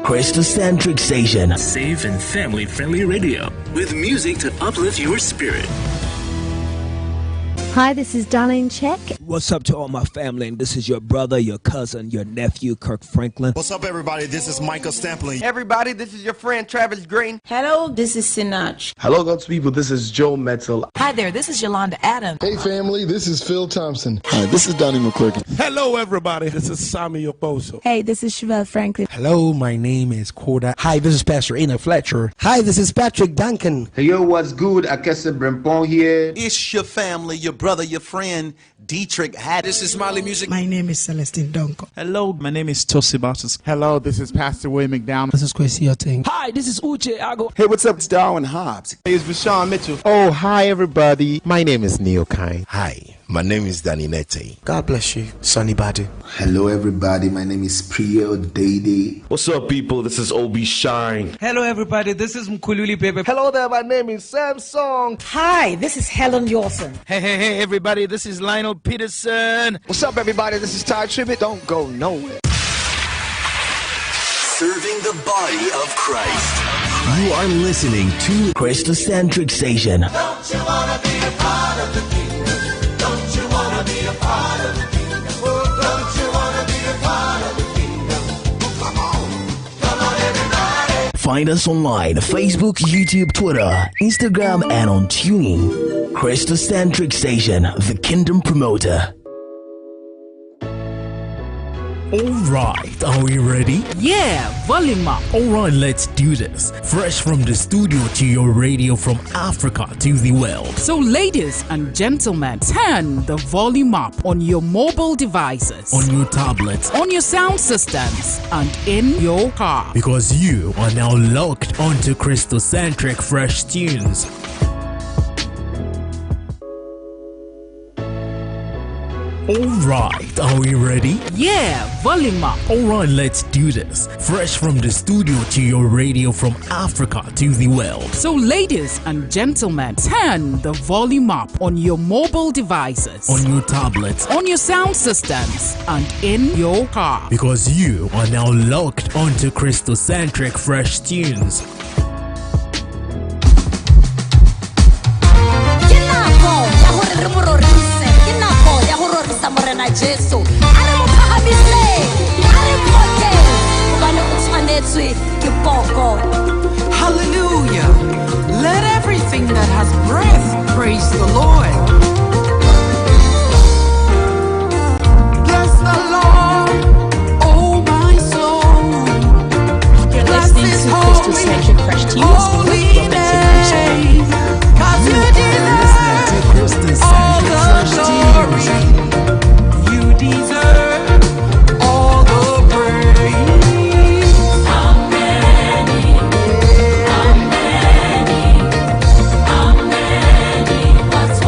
Kristocentric station. Safe and family-friendly radio with music to uplift your spirit. Hi, this is Darlene Check. What's up to all my family? And this is your brother, your cousin, your nephew, Kirk Franklin. What's up, everybody? This is Michael Stampling. Everybody, this is your friend Travis Green. Hello, this is Sinach. Hello, God's people. This is Joe Metzel. Hi there, this is Yolanda Adams. Hey, family, this is Phil Thompson. Hi, this is Donnie McClurkin. Hello, everybody. This is Samuel Boso. Hey, this is Chevelle Franklin. Hello, my name is Koda. Hi, this is Pastor Ina Fletcher. Hi, this is Patrick Duncan. Hey, yo, what's good? Akesse Brempon here. It's your family, your brother, your friend, Dietrich Hadd. This is Smiley Music. My name is Celestine Donko. Hello, my name is Tosi Bartos. Hello, this is Pastor William McDowell. This is Chris Yoting. Hi, this is Uche Ago. Hey, what's up? It's Darwin Hobbs. Hey, it's Vashawn Mitchell. Oh, hi, everybody. My name is Neil Kai. Hi, my name is Danny Nete. God bless you, Sonny Badu. Hello, everybody. My name is Priyo Dede. What's up, people? This is Obi Shine. Hello, everybody. This is Mkululi Bebe. Hello there. My name is Samsung. Hi, this is Helen Yawson. Hey, everybody. This is Lionel Peterson. What's up, everybody? This is Ty Tribbett. Don't go nowhere. Serving the body of Christ. You are listening to Kristocentric station. Don't you wanna be a part of the kingdom? Don't you wanna be a part of the kingdom? Don't you wanna be a part of the kingdom? Come on, everybody. Find us online, Facebook, YouTube, Twitter, Instagram, and on Tuning. Kristocentric station, the Kingdom Promoter. Alright, are we ready? Yeah, volume up. Alright, let's do this. Fresh from the studio to your radio from Africa to the world. So ladies and gentlemen, turn the volume up on your mobile devices, on your tablets, on your sound systems, and in your car. Because you are now locked onto Kristocentric Fresh Tunes. Alright, are we ready? Yeah, volume up. Alright, let's do this. Fresh from the studio to your radio from Africa to the world. So ladies and gentlemen, turn the volume up on your mobile devices, on your tablets, on your sound systems, and in your car. Because you are now locked onto Kristocentric Fresh Tunes. Jesu are mo phahamiseng are moteng gobane o tshwanetswe ke poko. Hallelujah, let everything that has breath praise the Lord. Bless the Lord, oh my soul. You're listening to Kristocentric Fresh Tunes with Robynsyn Crusoe. 'Cause you deserve all the glory. Deserve all the praise. Amen. Amen. Amen. What's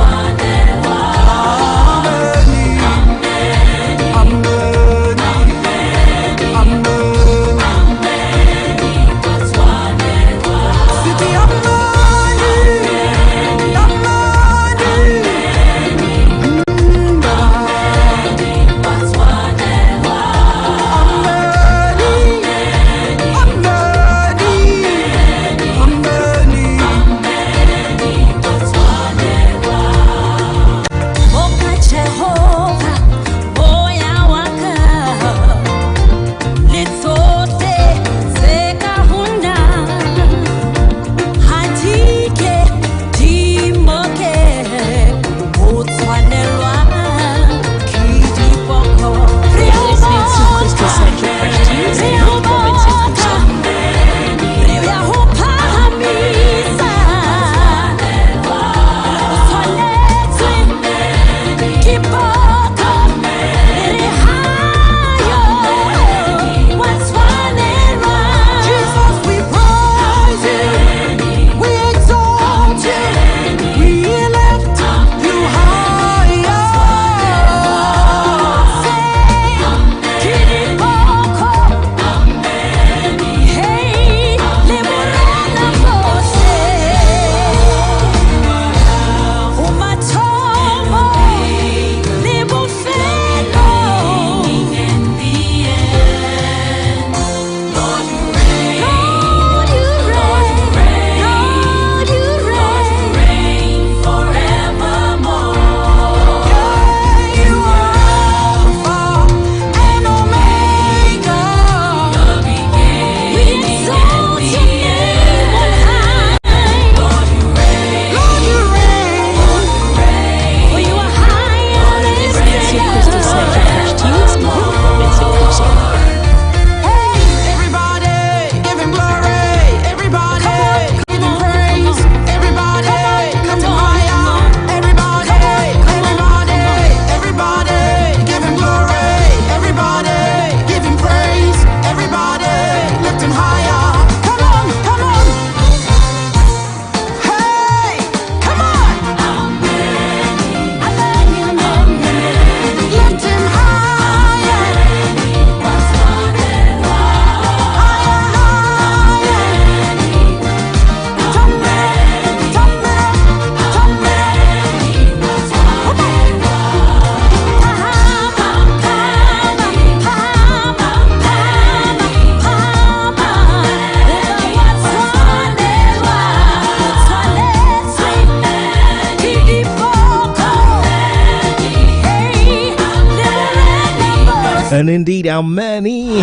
And indeed, how many?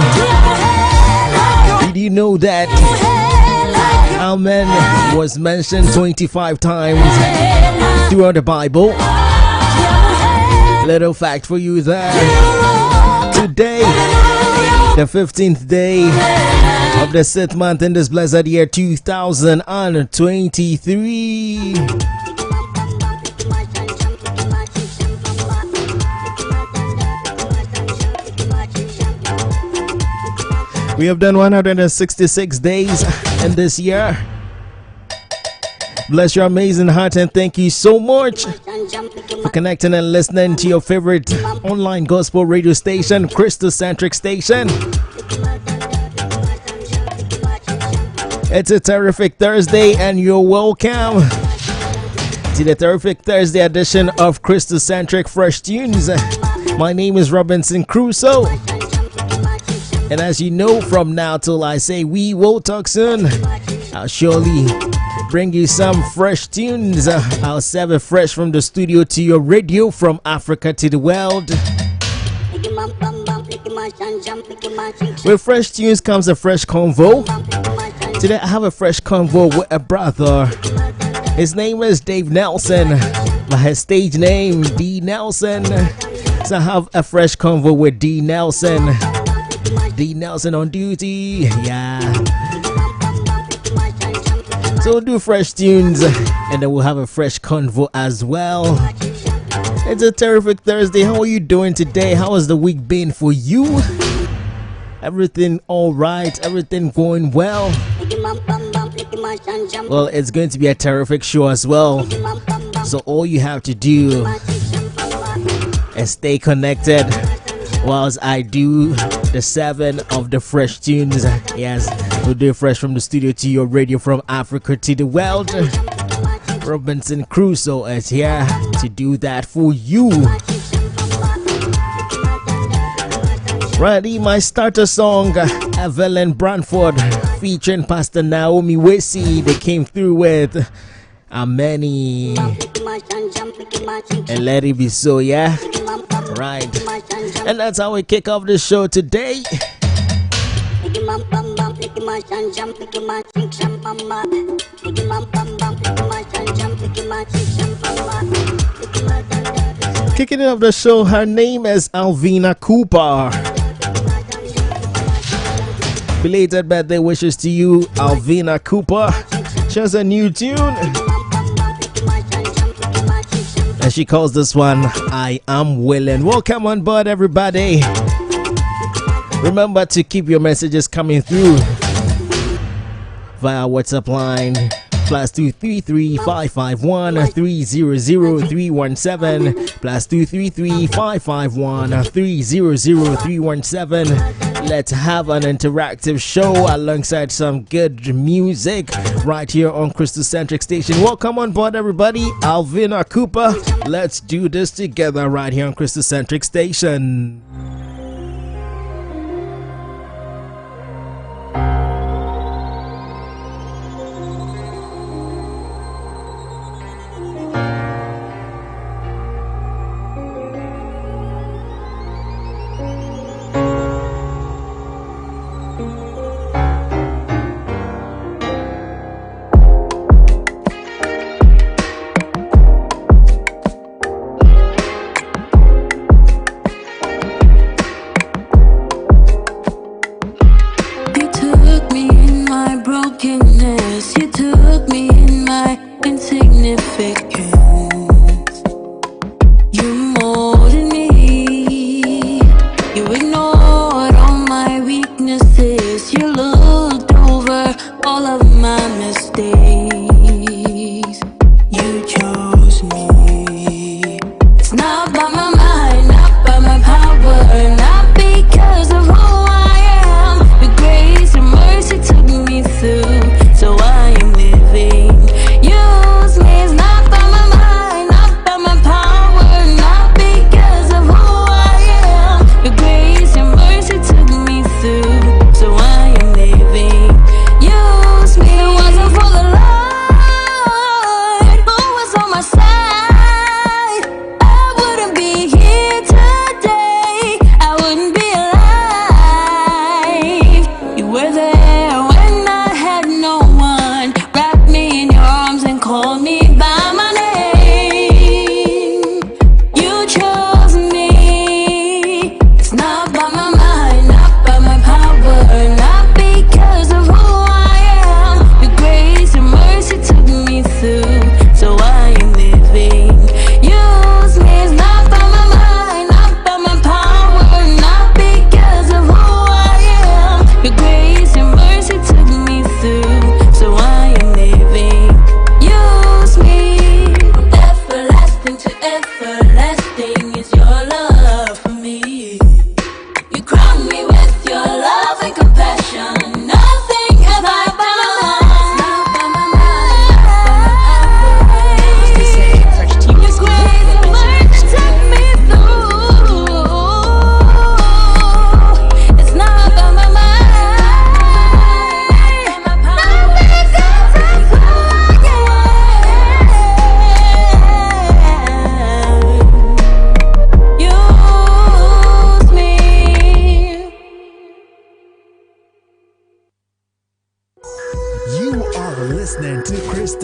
Did you know that Amen was mentioned 25 times throughout the Bible? Little fact for you there. Today, the 15th day of the 6th month in this blessed year 2023. We have done 166 days in this year. Bless your amazing heart and thank you so much for connecting and listening to your favorite online gospel radio station, Kristocentric station. It's a terrific Thursday and you're welcome to the terrific Thursday edition of Kristocentric Fresh Tunes. My name is Robynsyn Crusoe. And as you know, from now till I say we will talk soon, I'll surely bring you some fresh tunes. I'll serve it fresh from the studio to your radio, from Africa to the world. With fresh tunes comes a fresh convo. Today I have a fresh convo with a brother. His name is DEE-NELSON, but his stage name DEE-NELSON. So I have a fresh convo with DEE-NELSON. DEE-NELSON on duty, yeah. So we'll do fresh tunes and then we'll have a fresh convo as well. It's a terrific Thursday. How are you doing today? How has the week been for you? Everything all right? Everything going well? Well, it's going to be a terrific show as well. So all you have to do is stay connected whilst I do the 7 of the fresh tunes. Yes, we'll do fresh from the studio to your radio, from Africa to the world. Robynsyn Crusoe is here to do that for you. Ready, my starter song, Evelyn Branford featuring Pastor Naomi Wesi. They came through with Ameni. And let it be so, yeah? Right. And that's how we kick off the show today. Kicking off the show, her name is Alvina Cooper. Belated birthday wishes to you, Alvina Cooper. She has a new tune, and she calls this one I Am Willing. Welcome on board, everybody. Remember to keep your messages coming through via WhatsApp line +233 551 300 317 +233 551 300 317. Let's have an interactive show alongside some good music right here on Kristocentric station. Welcome on board, everybody. Alvina Cooper. Let's do this together right here on Kristocentric station. So I am living. Use me, it's not by my mind.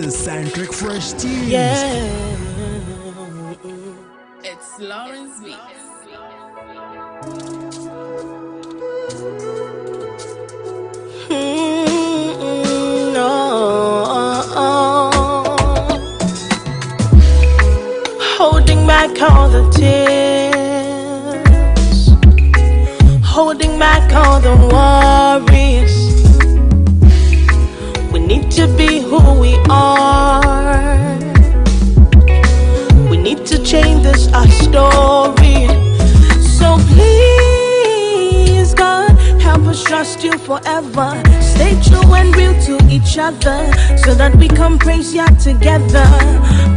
Kristocentric Fresh Tunes. Yeah. It's Lawrence Week. Holding back all the tears, holding back all the worries. We need to be who we are. We need to change this our story. So please, God, help us trust you forever. Stay true and real to each other, so that we can praise you together.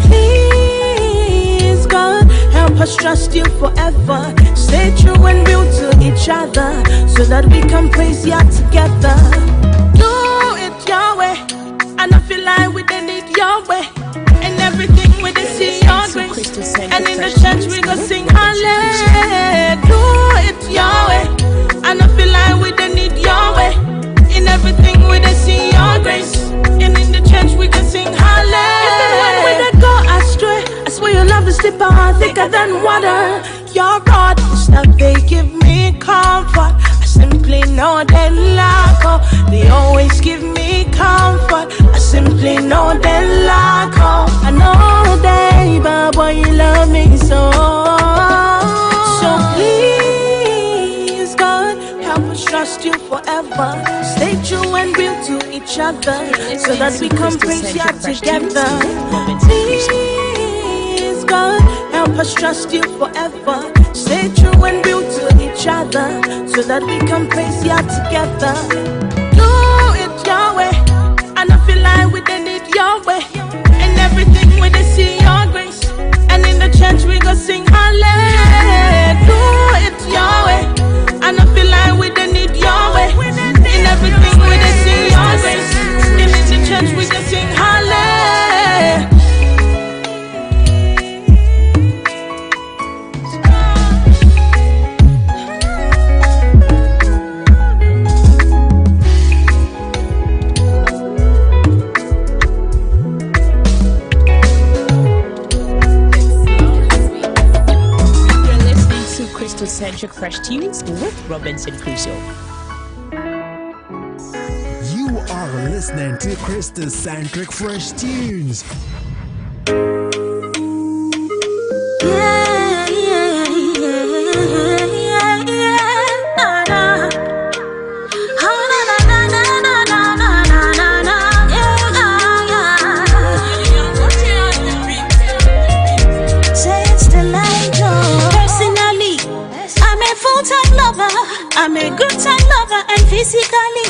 Please, God, help us trust you forever. Stay true and real to each other, so that we can praise you together. Do it your way, and I feel like we didn't need your way. And everything we did see your grace, and in the church we go sing hallelujah. Do it your way, and I feel like we didn't need your way. In everything we did see your grace, and in the church we can sing hallelujah. Even when we did go astray, I swear your love is deeper, thicker than water. Your rod is that they give me comfort. I simply know they lack. They always give me comfort. I simply know they lack. I know they, but boy, you love me so. So please, God, help us trust you forever. Stay true and real to each other, so that we can praise you together. Please, God, help us trust you forever. Stay true and real to each other, so that we can praise you together. Do it your way, and I feel like we didn't need your way. And everything we did see your grace, and in the church we go sing hallelujah. Do it your way, and I feel like we didn't need your way. In everything we did see your grace, and in the church we go sing hallelujah. Kristocentric Fresh Tunes with Robynsyn Crusoe. You are listening to Kristocentric Fresh Tunes. I'm a good time lover and physically.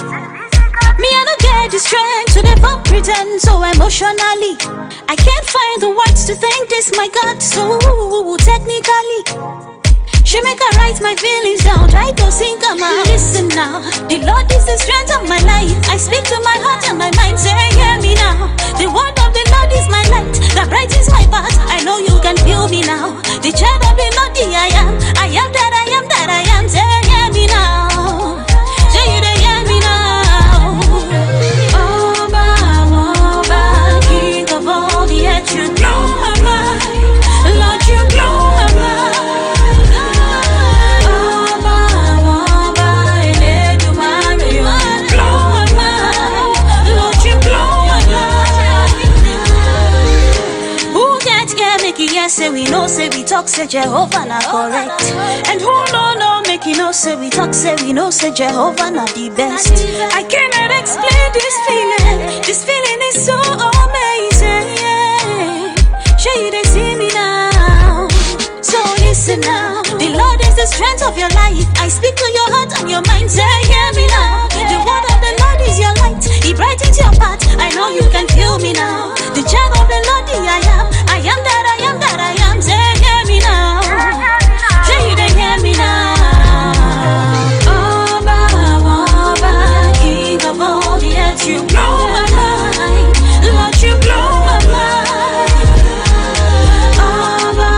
Me, I don't get the strength to never pretend so emotionally. I can't find the words to thank this, my God, so technically. She make her write my feelings down, try to sing them out. Listen now, the Lord is the strength of my life. I speak to my heart and my mind, say hear me now. The word of the Lord is my light, that brightens my path. I know you can feel me now. The child of the Lord, I am that I am that I am. Say hear me now. Say you they hear me now. Oba, King of all the earth, you blow my mind. Lord, you blow my mind. Say we know, say we talk, say Jehovah not correct. And who no make you know, say we talk, say we know, say Jehovah not the best. I cannot explain this feeling is so amazing. Sure you they see me now, so listen now. The Lord is the strength of your life. I speak to your heart and your mind, say hear me now. The word of the Lord is your light, He brightens your path. I know you can feel me now. The child of the Lord, I am that I am that I am. Say hear me now. Say you they hear me now. Oba, King of all the earth, you blow my mind. Lord, you blow my mind. Oba,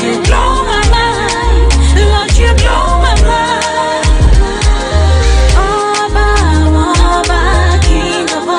you blow my mind. Lord, you blow my mind. Oba, King of all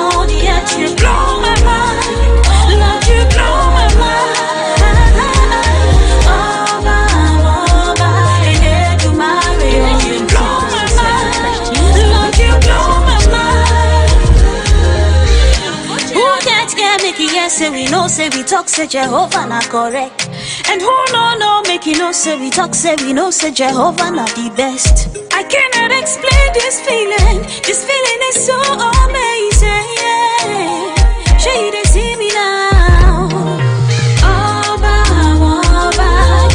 make it yes, say we know, say we talk, say Jehovah not correct. And who no, make it no, say we talk, say we know, say Jehovah not the best. I cannot explain this feeling is so amazing, yeah. She they see me now. Oba,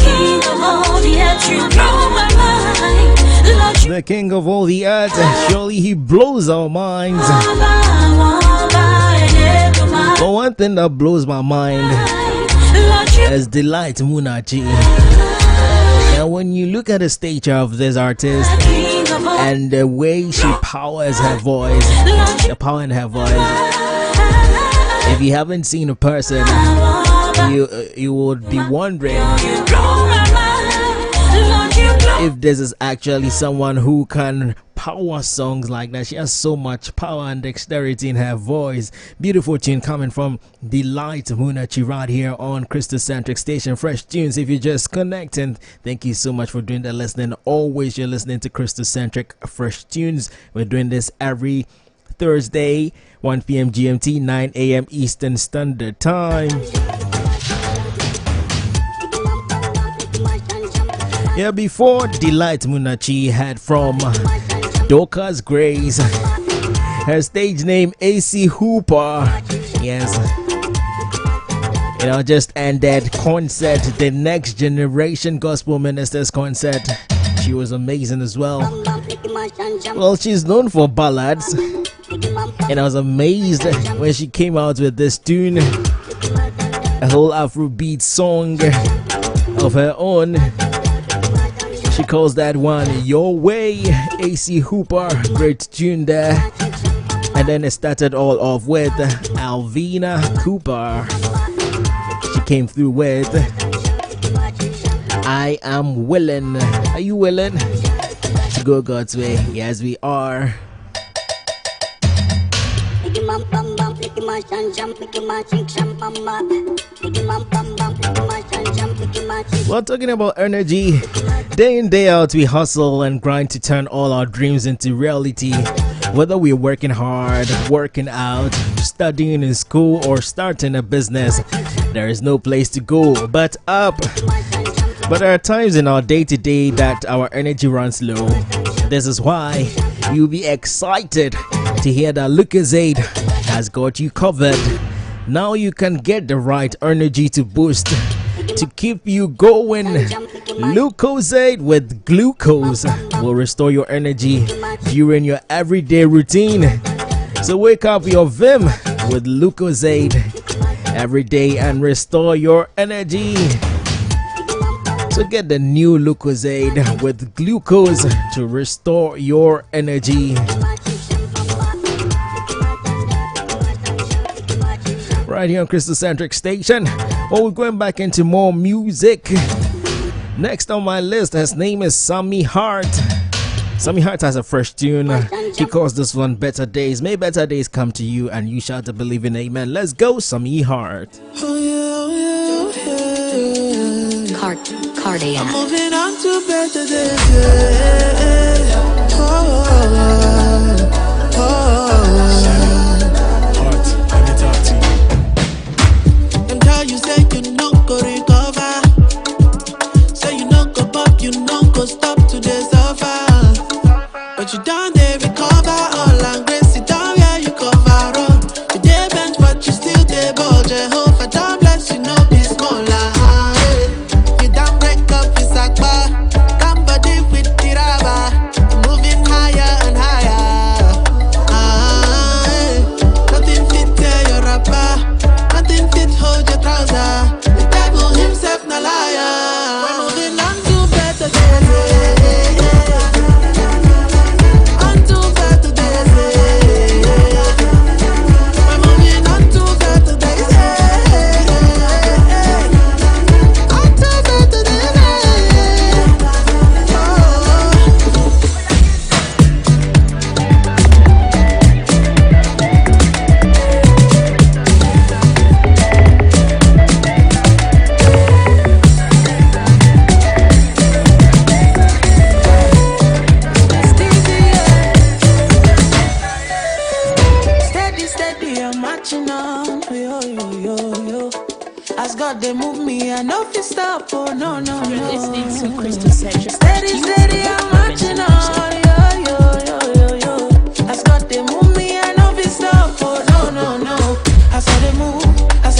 King of all the earth, you blow my mind. Lord, The King of all the earth, surely he blows our minds. But one thing that blows my mind is Delight Munachi. Now when you look at the stature of this artist and the way she powers her voice, the power in her voice, if you haven't seen a person, you would be wondering if this is actually someone who can power songs like that. She has so much power and dexterity in her voice. Beautiful tune coming from Delight Munachi right here on Kristocentric station. Fresh tunes. If you're just connecting, thank you so much for doing that, listening. Always you're listening to Kristocentric Fresh Tunes. We're doing this every Thursday, 1 p.m. GMT, 9 a.m. Eastern Standard Time. Yeah, before Delight Munachi had from Dorcas Grace, her stage name AC Hooper. Yes, just ended concert, the Next Generation Gospel Ministers concert. She was amazing as well. Well, she's known for ballads, and I was amazed when she came out with this tune, a whole Afrobeat song of her own. She calls that one Your Way. AC Hooper, great tune there. And then it started all off with Alvina Cooper. She came through with I Am Willing. Are you willing to go God's way? Yes, we are. Well, talking about energy, day in, day out, we hustle and grind to turn all our dreams into reality. Whether we're working hard, working out, studying in school, or starting a business, there is no place to go but up. But there are times in our day-to-day that our energy runs low. This is why you'll be excited to hear that Lucozade has got you covered. Now you can get the right energy to boost, to keep you going. Lucozade with glucose will restore your energy during your everyday routine. So wake up your vim with Lucozade every day and restore your energy. So get the new Lucozade with glucose to restore your energy. Right here on Kristocentric station. Well, we're going back into more music. Next on my list, his name is Sammy Hart. Sammy Hart has a fresh tune. He calls this one Better Days. May better days come to you and you shout to believe in amen. Let's go, Sammy Hart. Cardiac. I'm moving on to better days. Heart, let me talk to you. And how you say you no go recover. Say you no go pop, you no go stop to the suffer. But you done they recover all and grace it down, yeah, you cover up. You dey bent but you still dey bold. Jehovah don't bless you, no be smaller. You don't break up your sakba. Come body with the rubber. Moving higher and higher. Nothing fit tear your rapper. Nothing fit hold your trouser. The devil himself no liar. We're moving on to better days. On to better days. We're moving on to better days. yo. As God they move me, I know if you stop, oh no. You're listening to Kristocentric. Steady, I'm marching on, yo. As God they move me, I know if you stop, oh no. As I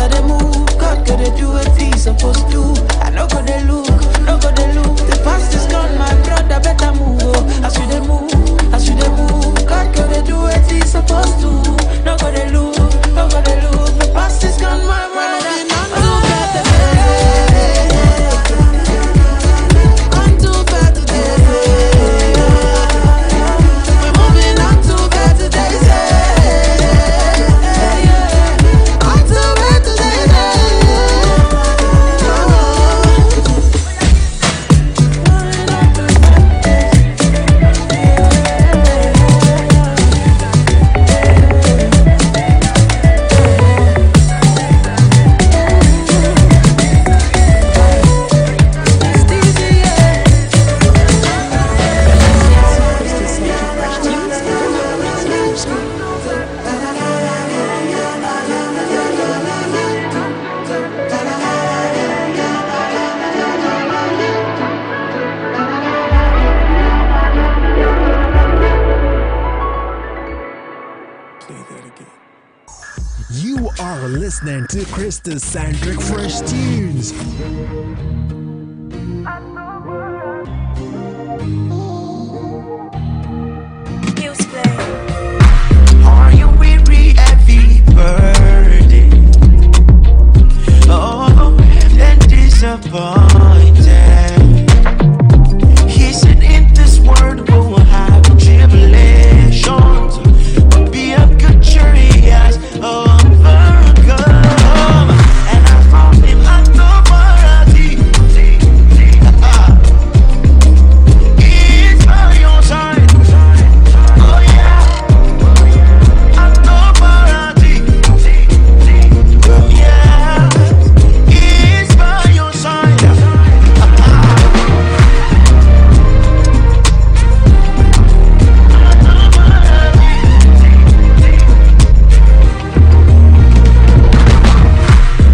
they move, God gotta do what He's supposed to. I know go they look. The past is gone, my brother better move. Oh. As you they move, God gotta do what He's supposed to. No go they look. The past is gone, my brother. You are listening to Kristocentric Fresh Tunes. Are you weary, heavy burden? Oh, and disappointed. He said in this world we'll have tribulations, but be of good cheer, he has overcome. And I found him at the party. He's by your side. Oh yeah. At the party. Yeah. He's by your side.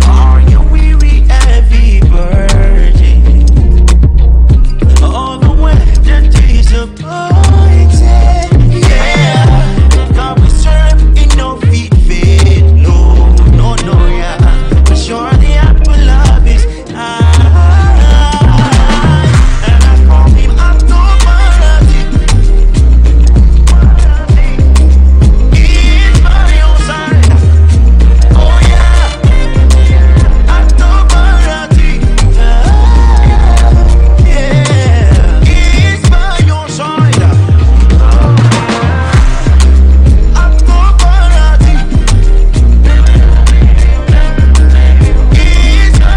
Are you weary, heavy burden? All the way that disappointed. Yeah, God we serve in no feet fit. No, yeah. But sure the apple of his eye. And I call him authority. He's by your side. Oh yeah, authority. Yeah, he's by your side. Authority. He's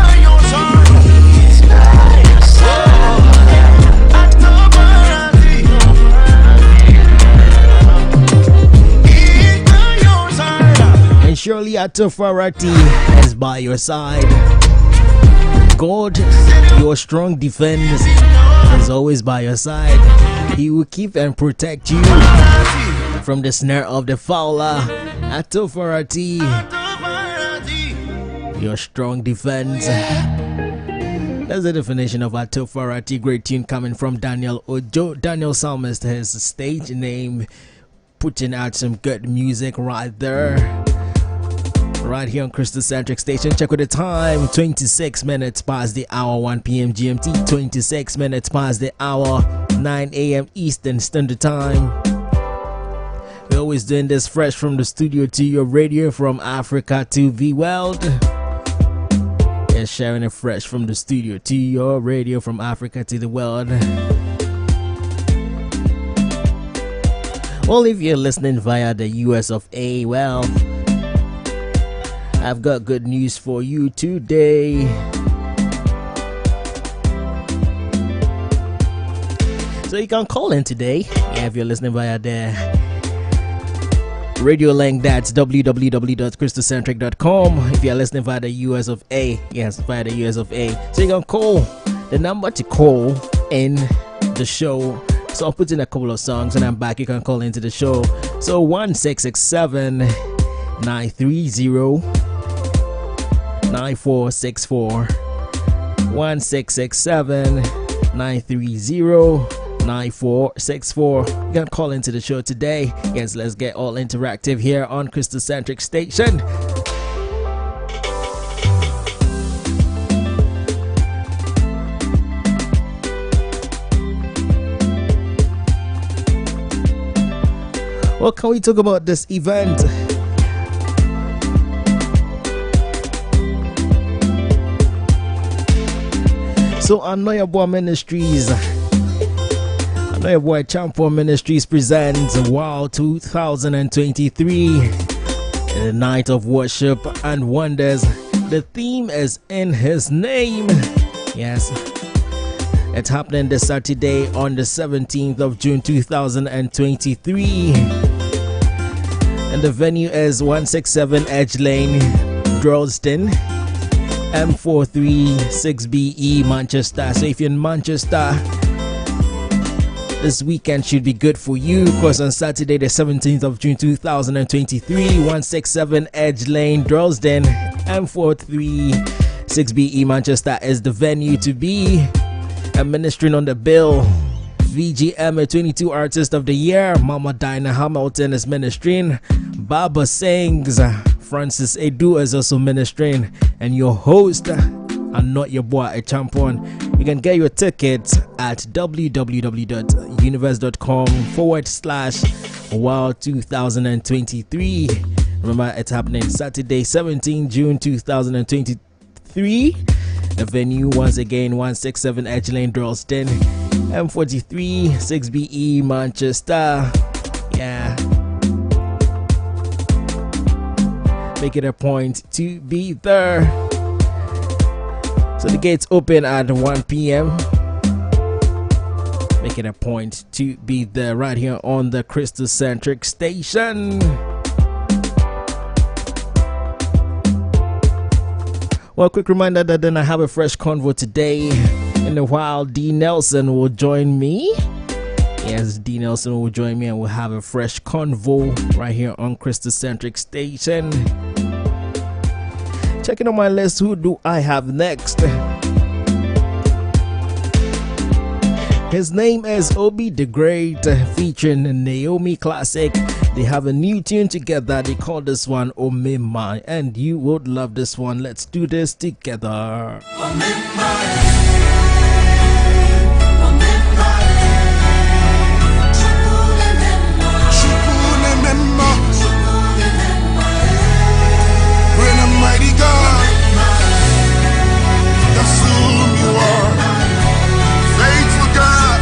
by your side. He's by your side. Authority. He's by your side. And surely Atofarati is by your side. God, your strong defense, is always by your side. He will keep and protect you from the snare of the fowler. Atofarati, your strong defense. That's the definition of Atofarati. Great tune coming from Daniel Ojo. Daniel Psalmist, his stage name, putting out some good music right there. Right here on Kristocentric Station. Check with the time. 26 minutes past the hour, 1 p.m. GMT. 26 minutes past the hour, 9 a.m. Eastern Standard Time. We're always doing this fresh from the studio to your radio, from Africa to the world. And sharing it fresh from the studio to your radio, from Africa to the world. Well, if you're listening via the US of A, well, I've got good news for you today. So you can call in today if you're listening via the radio link. That's www.kristocentric.com. If you're listening via the US of A, yes, via the US of A. So you can call the number to call in the show. So I'll put in a couple of songs and I'm back. You can call into the show. So 1667 930 9464 1667 930 9464. You can call into the show today. Yes, let's get all interactive here on Kristocentric Station. What can we talk about this event? So Anoyabo Ministries, Anoyabo Champion Ministries presents Wow 2023, the night of worship and wonders. The theme is In His Name. Yes, it's happening this Saturday on the 17th of June 2023, and the venue is 167 Edge Lane, Droylsden, M436BE, Manchester. So if you're in Manchester, this weekend should be good for you, because on Saturday the 17th of June 2023, 167 Edge Lane, Droylsden, M436BE, Manchester is the venue to be. And ministering on the bill, VGM, a 22 Artist of the Year, Mama Dinah Hamilton is ministering, Baba Sings, Francis Edu is also ministering, and your host, and not your boy, a champion. You can get your tickets at www.universe.com/wow 2023. Remember, it's happening Saturday, 17 June 2023. The venue, once again, 167 Edge Lane, Droylsden, M43 6BE, Manchester. Yeah. Make it a point to be there. So the gates open at 1 p.m. Make it a point to be there right here on the Kristocentric Station. Well, quick reminder that then I have a fresh convo today. In a while, DEE-NELSON will join me. Yes, DEE-NELSON will join me and we'll have a fresh convo right here on Kristocentric Station. Checking on my list, who do I have next? His name is Obi the Great, featuring Naomi Classic. They have a new tune together. They call this one Omima, and you would love this one. Let's do this together. Mighty God, that's who you are. Faithful God,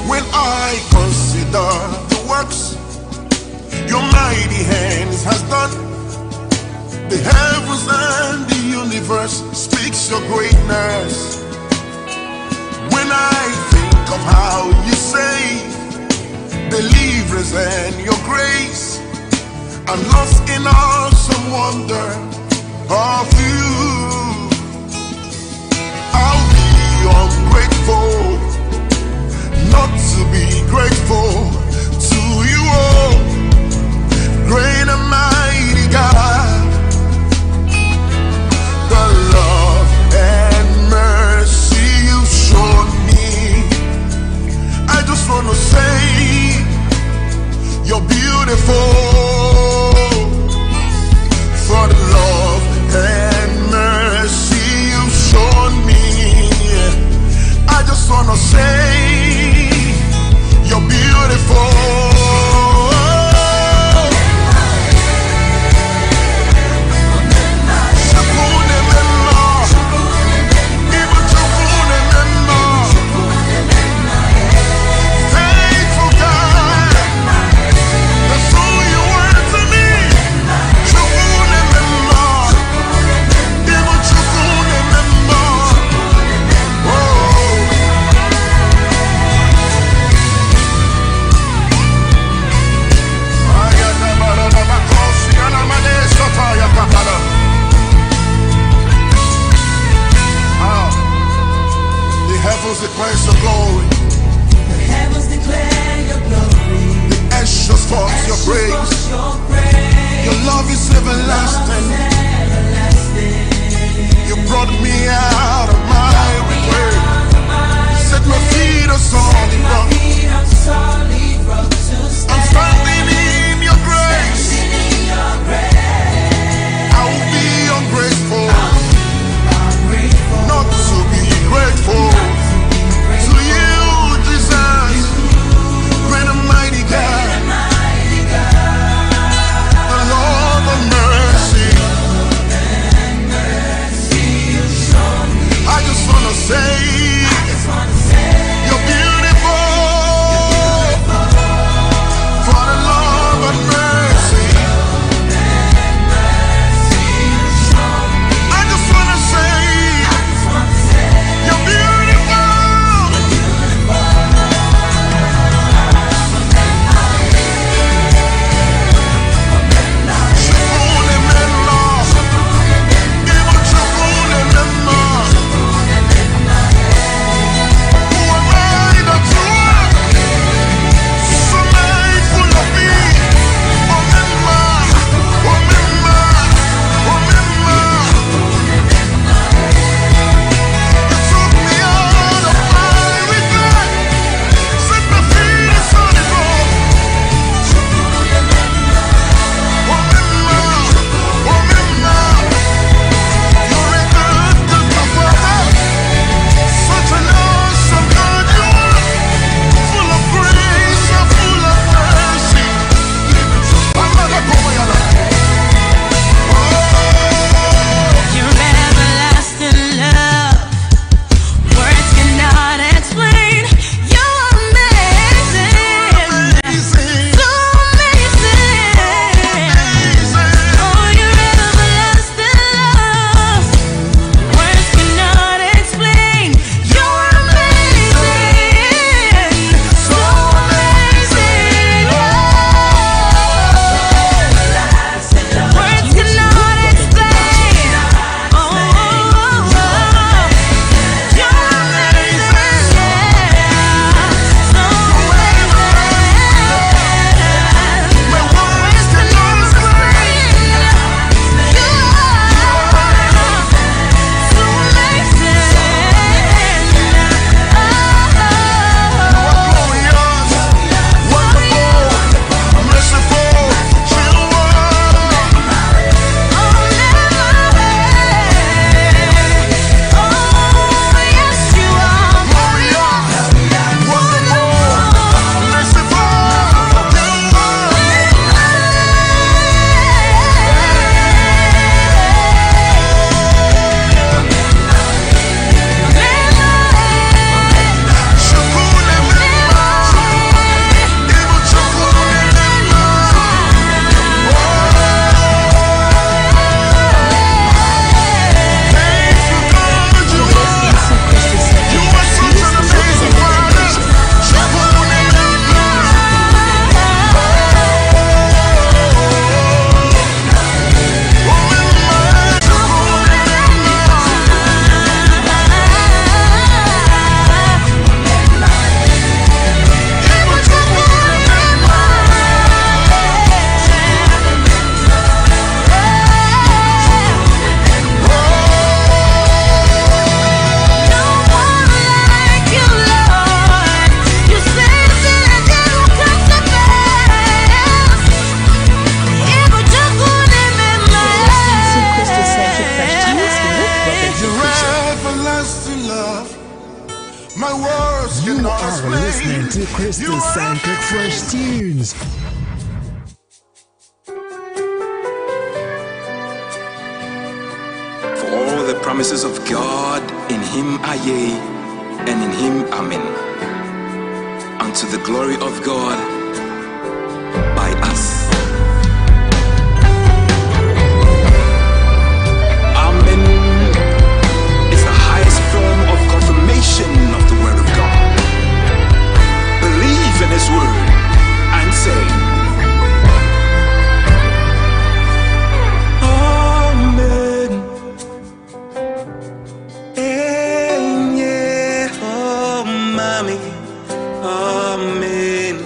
when I consider the works your mighty hands has done, the heavens and the universe speaks your greatness. When I think of how you save, deliverance and your grace, I'm lost in awesome wonder of you. I'll be ungrateful not to be grateful to you, oh great and mighty God. The love and mercy you've shown me, I just want to say you're beautiful. For the love and mercy you've shown me, I just wanna say you're beautiful. Faithful God, that's who you Jesus for your grace. Your love is everlasting. You brought me out of my way. Set my feet on solid rock. I'm standing in your grace. I will be ungrateful not to be grateful to you, Jesus, great and mighty God, the Lord of mercy. I just wanna say, you're beautiful for the love and mercy. I just wanna say, you're beautiful. Shukune menma, Ibu shukune menma. Who am I that you are? So mindful of me. Oh menma, oh menma, oh menma. You took me out of my regret. Set my feet on solid rock. Oh menma, oh menma. You're a good, good Father. Such an awesome God you are. Full of grace and full of mercy. I'm not a boy, Your everlasting love, words cannot explain. You're amazing, so amazing. Oh, your everlasting love, words cannot explain. You're amazing, so amazing. Words cannot explain. Oh, you're amazing, so amazing. Words cannot my words You cannot are explain. listening to Kristocentric Fresh Tunes. For all the promises of God, in him are yea, and in him amen. Unto the glory of God by us. Amen is the highest form of confirmation of the word of God. Believe in his word and say, Amen. Yeah, oh mommy, amen.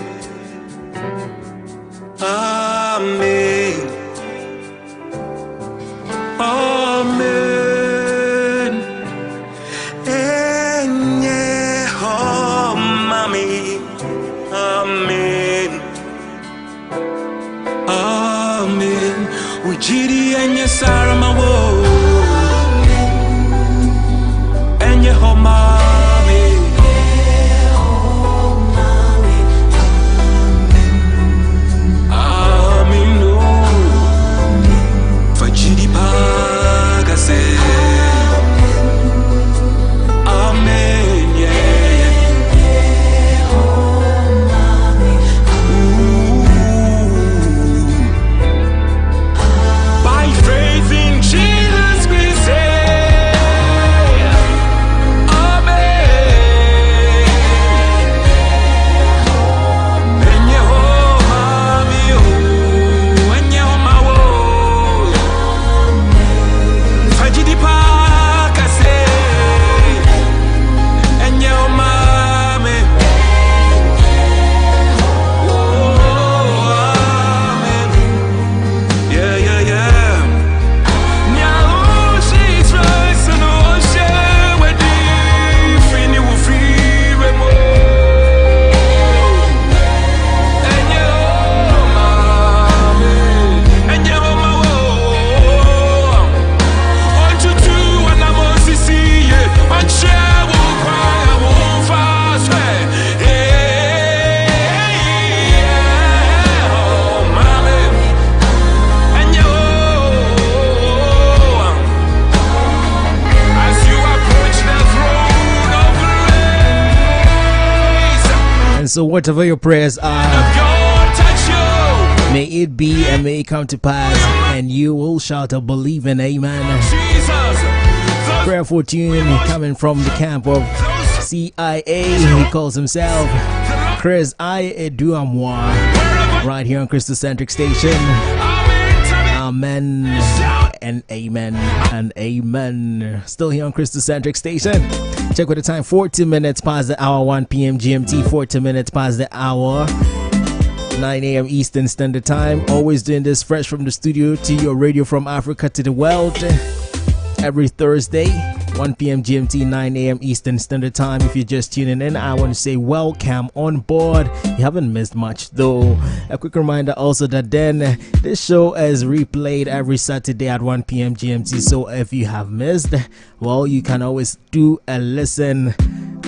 So whatever your prayers are, may it be and may it come to pass, and you will shout a believing amen. Prayerful tune coming from the camp of CIA. He calls himself Chris I Eduamwa, right here on Kristocentric Station. Amen and amen and amen. Still here on Kristocentric Station. Check with the time, 40 minutes past the hour, 1 p.m. GMT, 40 minutes past the hour, 9 a.m. Eastern Standard Time. Always doing this fresh from the studio to your radio from Africa to the world. Every Thursday, 1 p.m. GMT, 9 a.m. Eastern Standard Time. If you're just tuning in, I want to say welcome on board. You haven't missed much though. A quick reminder also that then this show is replayed every Saturday at 1 p.m. GMT. So if you have missed, well, you can always do a listen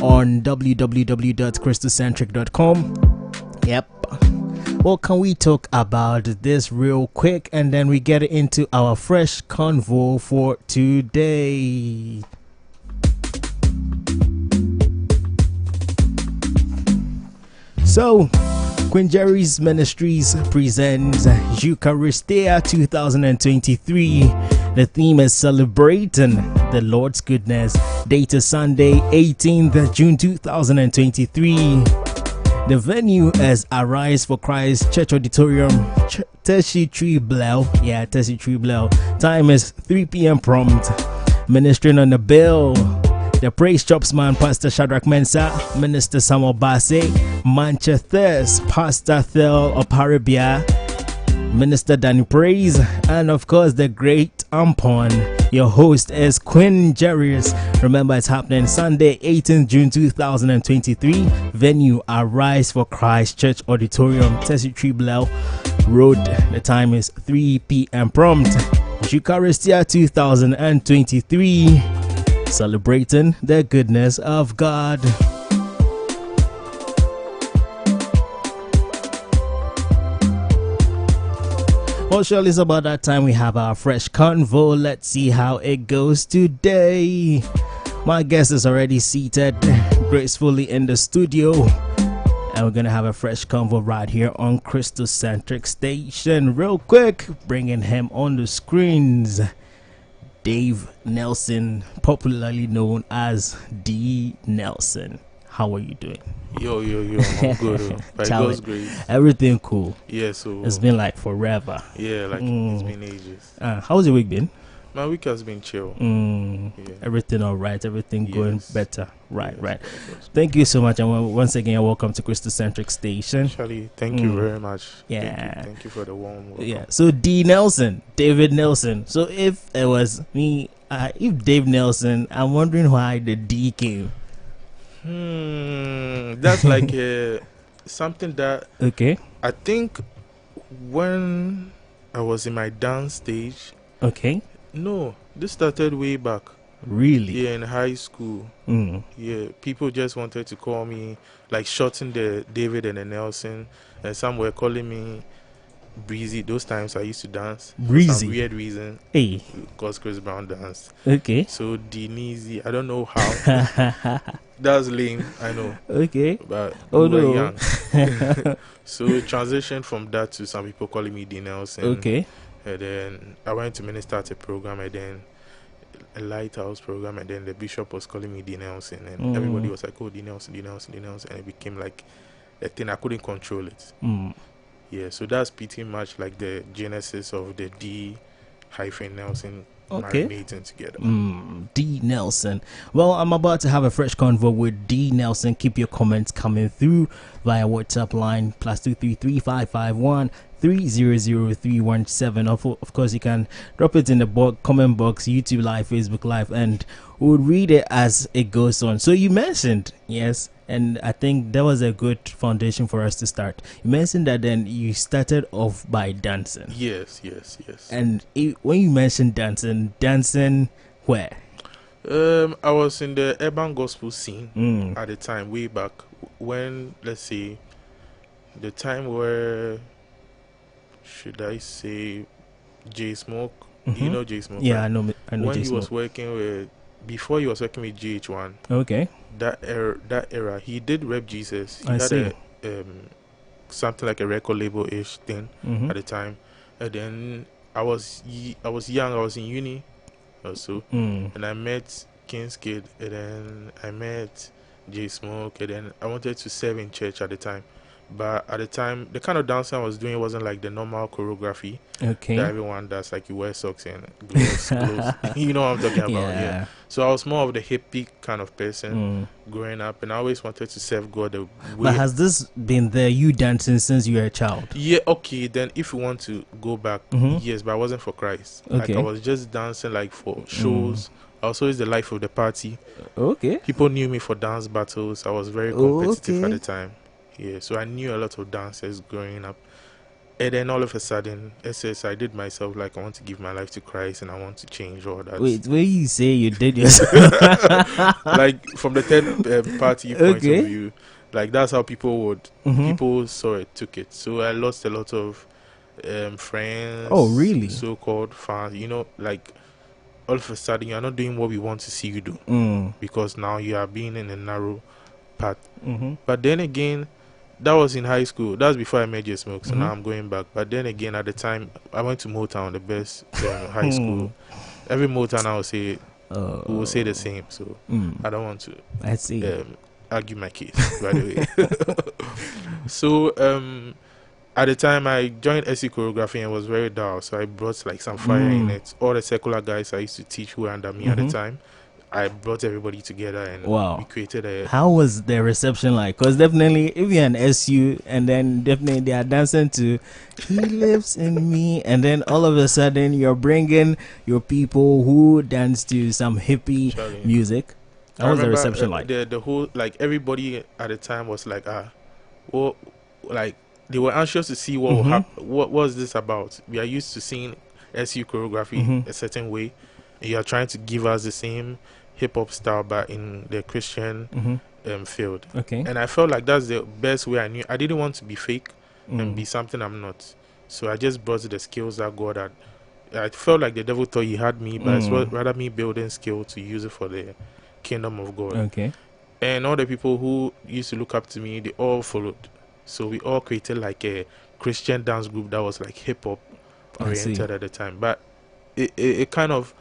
on www.kristocentric.com. Yep. Well, can we talk about this real quick and then we get into our fresh convo for today? So, Queen Jerry's Ministries presents Eucharistia 2023. The theme is celebrating the Lord's goodness. Date is Sunday, 18th June 2023. The venue is Arise for Christ Church Auditorium, Tessie Tree Blau. Yeah, Tessie Tree Blau. Time is 3 p.m. prompt. Ministering on the bill, the Praise Chopsman, Pastor Shadrach Mensah, Minister Samuel Basse, Manchester, Pastor Thel Oparibia, Minister Danny Praise, and of course the great Ampon. Your host is Queen Jerry's. Remember, it's happening Sunday, 18th June 2023. Venue Arise for Christ Church Auditorium, Tessie Tree Blau Road. The time is 3 p.m. prompt. Eucharistia 2023. Celebrating the goodness of God. Well, surely it's about that time we have our fresh convo. Let's see how it goes today. My guest is already seated gracefully in the studio, and we're gonna have a fresh convo right here on Kristocentric Station. Real quick, bringing him on the screens, DEE-NELSON, popularly known as DEE-NELSON. How are you doing? Yo, I'm good. But it goes great. Everything cool. Yeah, so it's been like forever. Yeah, like it's been ages. How's your week been? My week has been chill. Yeah. Everything all right. Everything going better. Right. Thank you so much, and once again, welcome to Kristocentric Station. Charlie, thank you very much. Yeah, thank you for the warm welcome. Yeah. So DEE-NELSON, David Nelson. So if it was me, if Dave Nelson, I'm wondering why the D came. That's like something that I think when I was in my dance stage, Okay. No, this started way back. Really? Yeah, in high school. Yeah, people just wanted to call me, like, shorten the David and the Nelson, and some were calling me Breezy. Those times I used to dance Breezy. for some weird reason. Hey. Because Chris Brown danced. Okay. So Dineezy, I don't know how. That's lame, I know. Okay. But Oh, we were no. young. So it transitioned from that to some people calling me D-Nelson. Okay. And then I went to minister at a program, and then a lighthouse program, and then the bishop was calling me D-Nelson, and everybody was like, oh, D-Nelson, D-Nelson, D-Nelson, and it became like a thing. I couldn't control it. Yeah, so that's pretty much like the genesis of the D-Nelson marinating together. D-Nelson. Well, I'm about to have a fresh convo with D-Nelson. Keep your comments coming through via WhatsApp line +233 551 300317. Of course, you can drop it in the comment box, YouTube Live, Facebook Live, and we'll read it as it goes on. So you mentioned, yes, and I think that was a good foundation for us to start. You mentioned that then you started off by dancing. Yes. And when you mentioned dancing where? I was in the urban gospel scene at the time, way back when, let's say, the time where, should I say, J Smoke? You know J Smoke? Yeah, right? I know when J he Smoke. was working with, before he was working with GH1. Okay. That era, he did Rep Jesus. He I had see. Something like a record label ish thing at the time. And then I was young. I was in uni also, and I met King's Kid, and then I met J Smoke, and then I wanted to serve in church at the time. But at the time, the kind of dancing I was doing wasn't like the normal choreography that everyone does, like you wear socks and gloves. You know what I'm talking about, yeah. So I was more of the hippie kind of person growing up, and I always wanted to serve God the way. But has this been there, you dancing since you were a child? Yeah, okay, then if you want to go back, yes, but I wasn't for Christ. Okay. Like I was just dancing like for shows. I was always the life of the party. Okay. People knew me for dance battles. I was very competitive at the time. Yeah, so I knew a lot of dancers growing up. And then all of a sudden, I did myself like I want to give my life to Christ and I want to change all that. Wait, where you say you did yourself? Like from the third party point of view, like that's how people saw it, took it. So I lost a lot of friends. Oh, really? So-called fans. You know, like all of a sudden you're not doing what we want to see you do because now you are being in a narrow path. But then again, that was in high school. That was before I met J Smoke. So now I'm going back. But then again, at the time, I went to Motown, the best high school. Every Motown I will say the same. So I don't want to argue my case, by the way. So at the time, I joined SC choreography and was very dull. So I brought like some fire in it. All the secular guys I used to teach who were under me at the time. I brought everybody together and we created a... How was the reception like? Because definitely, if you're an SU and then definitely they are dancing to He Lives in Me, and then all of a sudden you're bringing your people who dance to some hippie music. How was the reception like? The whole, like everybody at the time was like, well, like they were anxious to see what will happen. What was this about? We are used to seeing SU choreography a certain way. And you are trying to give us the same hip-hop style but in the Christian field. And I felt like that's the best way I knew. I didn't want to be fake and be something I'm not. So I just brought the skills that God had. I felt like the devil thought he had me, but it's rather me building skill to use it for the kingdom of God. And all the people who used to look up to me, they all followed. So we all created like a Christian dance group that was like hip-hop oriented at the time. But it kind of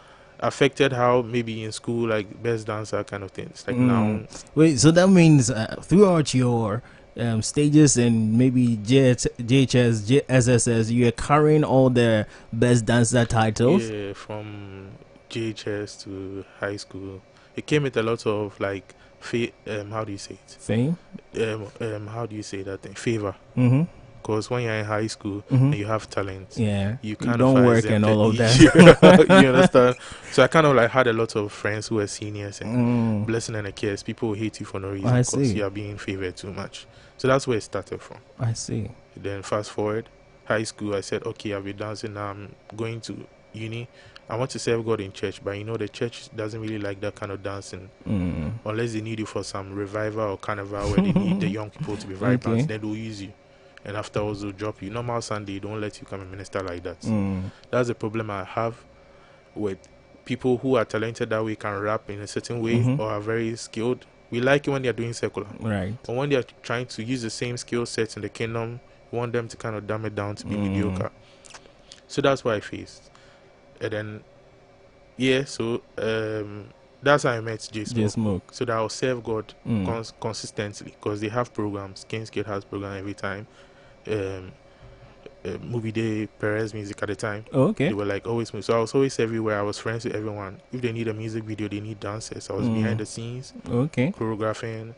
affected how maybe in school like best dancer kind of things like now. Wait, so that means throughout your stages and maybe JHS, SSS, you are carrying all the best dancer titles? Yeah, from JHS to high school. It came with a lot of like how do you say it? Fame? How do you say that thing? Favor. Because when you're in high school and you have talent, you kind don't work and all of that. You understand? So I kind of like had a lot of friends who were seniors and blessing and a curse. People who hate you for no reason because you are being favored too much. So that's where it started from. I see. Then fast forward, high school, I said, okay, I'll be dancing now. I'm going to uni, I want to serve God in church, but the church doesn't really like that kind of dancing unless they need you for some revival or carnival where they need the young people to be vibrant. Then they'll use you, and afterwards they'll drop you. Normal Sunday, they don't let you come and minister like that. That's the problem I have with people who are talented that way, can rap in a certain way or are very skilled. We like it when they're doing secular, right? But when they're trying to use the same skill sets in the kingdom, we want them to kind of dumb it down to be mediocre. So that's what I faced. And then, so that's how I met J Smoke. So that I'll serve God consistently, because they have programs. King's Gate has program every time. Movie Day, Perez Music at the time. They were like always moving. So I was always everywhere. I was friends with everyone. If they need a music video, they need dancers. I was behind the scenes, choreographing,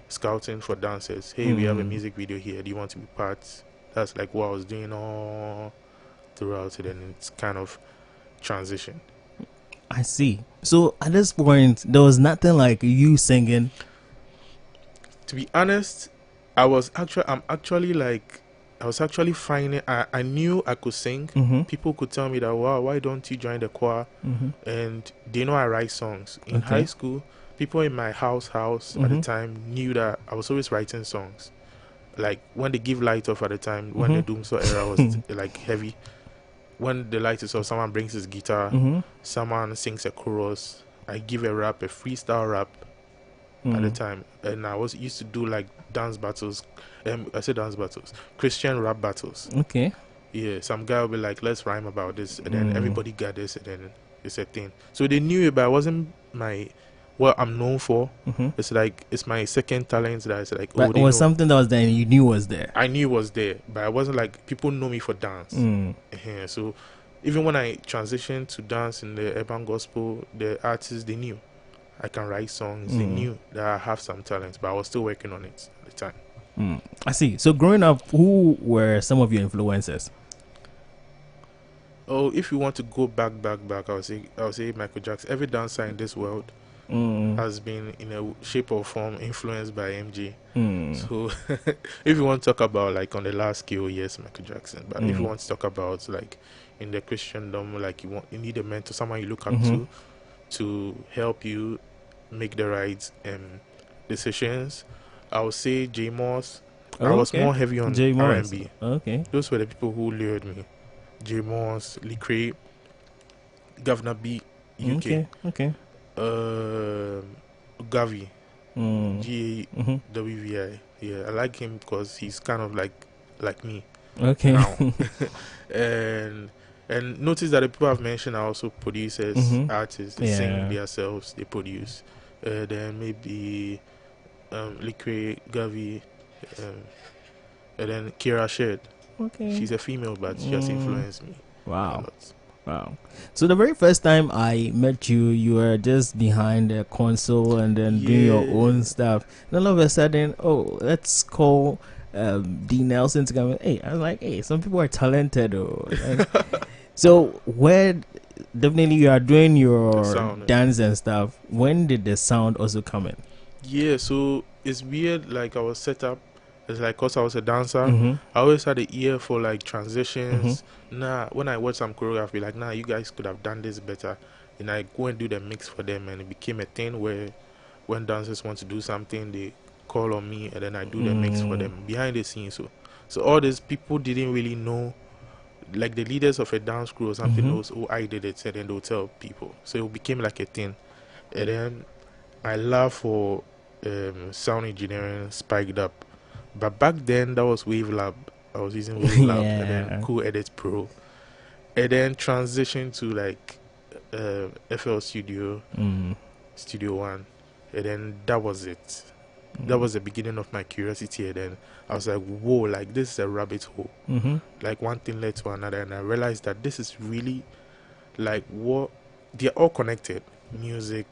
scouting for dancers. Hey, we have a music video here. Do you want to be part? That's like what I was doing all throughout it, and it's kind of transition. I see. So at this point, there was nothing like you singing. To be honest, I was actually finding, I knew I could sing. People could tell me that, wow, why don't you join the choir? And they know I write songs. In high school, people in my house at the time knew that I was always writing songs. Like when they give light off at the time, when the Doomsday era was like heavy, when the light is off, someone brings his guitar, someone sings a chorus, I give a freestyle rap at the time. And I used to do like dance battles. I say dance battles, Christian rap battles. Yeah, some guy will be like, let's rhyme about this, and then everybody got this, and then it's a thing. So they knew it, but it wasn't what I'm known for. It's like, it's my second talent that is like, but it was something that was there and you knew was there. I knew it was there, but I wasn't like, people know me for dance. So even when I transitioned to dance in the urban gospel, the artists, they knew I can write songs. They knew that I have some talent, but I was still working on it at the time. I see. So growing up, who were some of your influences? Oh, if you want to go back, I would say Michael Jackson. Every dancer in this world has been in a shape or form influenced by MJ. So if you want to talk about like on the last scale, yes, Michael Jackson. But if you want to talk about like in the Christendom, like you need a mentor, someone you look up to help you make the right decisions. I would say J Moss. I was more heavy on R&B. Those were the people who lured me. J Moss, Lecrae, Governor B, UK. Gavi, GWVI. Yeah, I like him because he's kind of like me. Now. And notice that the people I've mentioned are also producers, artists. They sing themselves, they produce. Then maybe Lecrae, Gavi, and then Kira Shed. She's a female, but she has influenced me. Wow. So the very first time I met you, you were just behind a console and then doing your own stuff. And all of a sudden, let's call DEE-NELSON to come. Hey, I was like, hey, some people are talented. So where definitely you are doing your dance and stuff, when did the sound also come in? Yeah, so it's weird. Like I was set up. It's like, cause I was a dancer, I always had an ear for like transitions. When I watch some choreography, like, you guys could have done this better. And I go and do the mix for them, and it became a thing where when dancers want to do something, they call on me, and then I do the mix for them behind the scenes. So all these people didn't really know, like the leaders of a dance crew or something knows, I did it, and then they'll tell people. So it became like a thing. And then my love for sound engineering spiked up. But back then, that was Wavelab. I was using Wavelab and then Cool Edit Pro. And then transition to like FL Studio, Studio One. And then that was it. That was the beginning of my curiosity. And then I was like, whoa, like this is a rabbit hole. Like one thing led to another. And I realized that this is really like they're all connected. Music.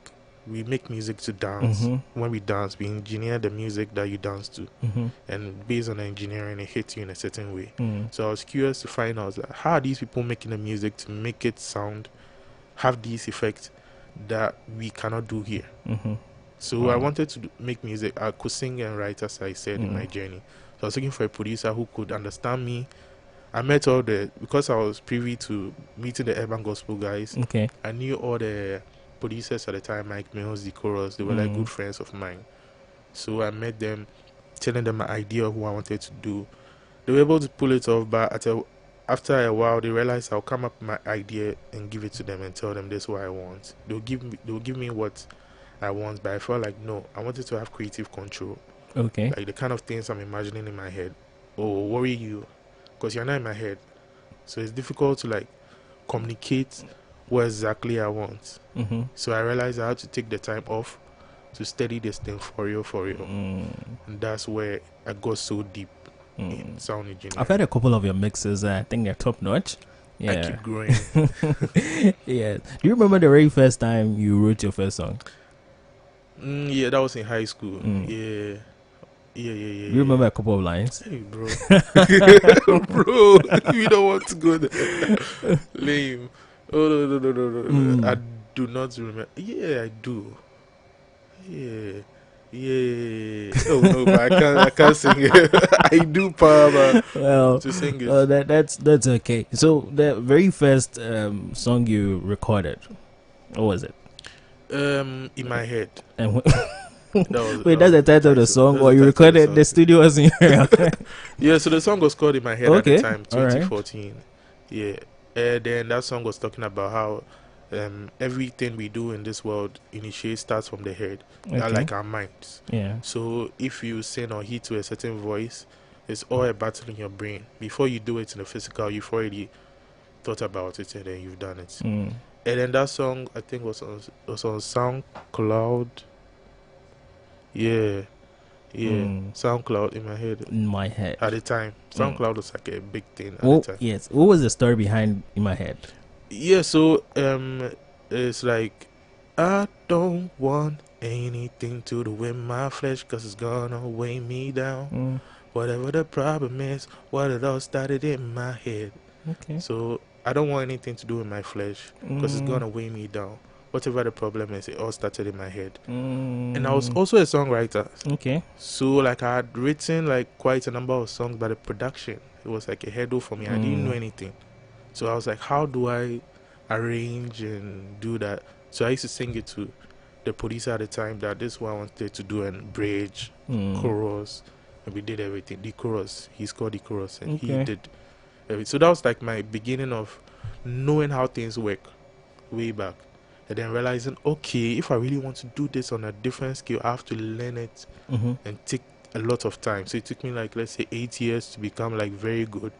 We make music to dance. When we dance, we engineer the music that you dance to. And based on the engineering, it hits you in a certain way. So I was curious to find out, like, how are these people making the music to make it have these effects that we cannot do here? So I wanted to make music. I could sing and write, as I said, in my journey. So I was looking for a producer who could understand me, I met all because I was privy to meeting the urban gospel guys. Okay. I knew all the producers at the time, Mike Mills, the chorus. They were like good friends of mine. So I met them, telling them my idea of what I wanted to do. They were able to pull it off, but after a while, they realized I'll come up with my idea and give it to them and tell them this is what I want. They'll give me what I want, but I felt like no, I wanted to have creative control. Okay. Like the kind of things I'm imagining in my head or worry you, because you're not in my head, so it's difficult to like communicate what exactly I want. So I realized I had to take the time off to study this thing for real, and that's where I got so deep in sound engineering. I've heard a couple of your mixes. I think they're top notch. Yeah. I keep growing. Yeah. Do you remember the very first time you wrote your first song? Yeah, that was in high school. Yeah. Do you remember a couple of lines? Hey, bro. Bro, you don't want to go there. Lame. Oh, no. I do not remember. Yeah, I do. Yeah. Oh no, but I can't sing it. I do, Papa. Well, to sing it. That's okay. So the very first song you recorded, what was it? In my head. And that's the title of the song, or you recorded the studio was in your head? Yeah, so the song was called In My Head at the time, 2014. Right. Yeah, and then that song was talking about how everything we do in this world starts from the head, like our minds. Yeah. So if you sing or hit to a certain voice, it's all a battle in your brain. Before you do it in the physical, you've already thought about it and then you've done it. And then that song, I think, was on SoundCloud. Yeah. SoundCloud in my head. At the time, SoundCloud was like a big thing at the time. Yes. What was the story behind In My Head? Yeah, so it's like I don't want anything to do with my flesh, 'cause it's gonna weigh me down. Whatever the problem is, what it all started in my head. Okay. So I don't want anything to do with my flesh, 'cause it's gonna weigh me down. Whatever the problem is, it all started in my head. And I was also a songwriter. Okay. So like I had written like quite a number of songs, but the production, it was like a hurdle for me. I didn't know anything. So I was like, how do I arrange and do that? So I used to sing it to the producer at the time that this is what I wanted to do, and bridge, chorus, and we did everything. The chorus, he's called the chorus, and he did everything. So that was like my beginning of knowing how things work way back. And then realizing, okay, if I really want to do this on a different scale, I have to learn it and take a lot of time. So it took me like, let's say, 8 years to become like very good.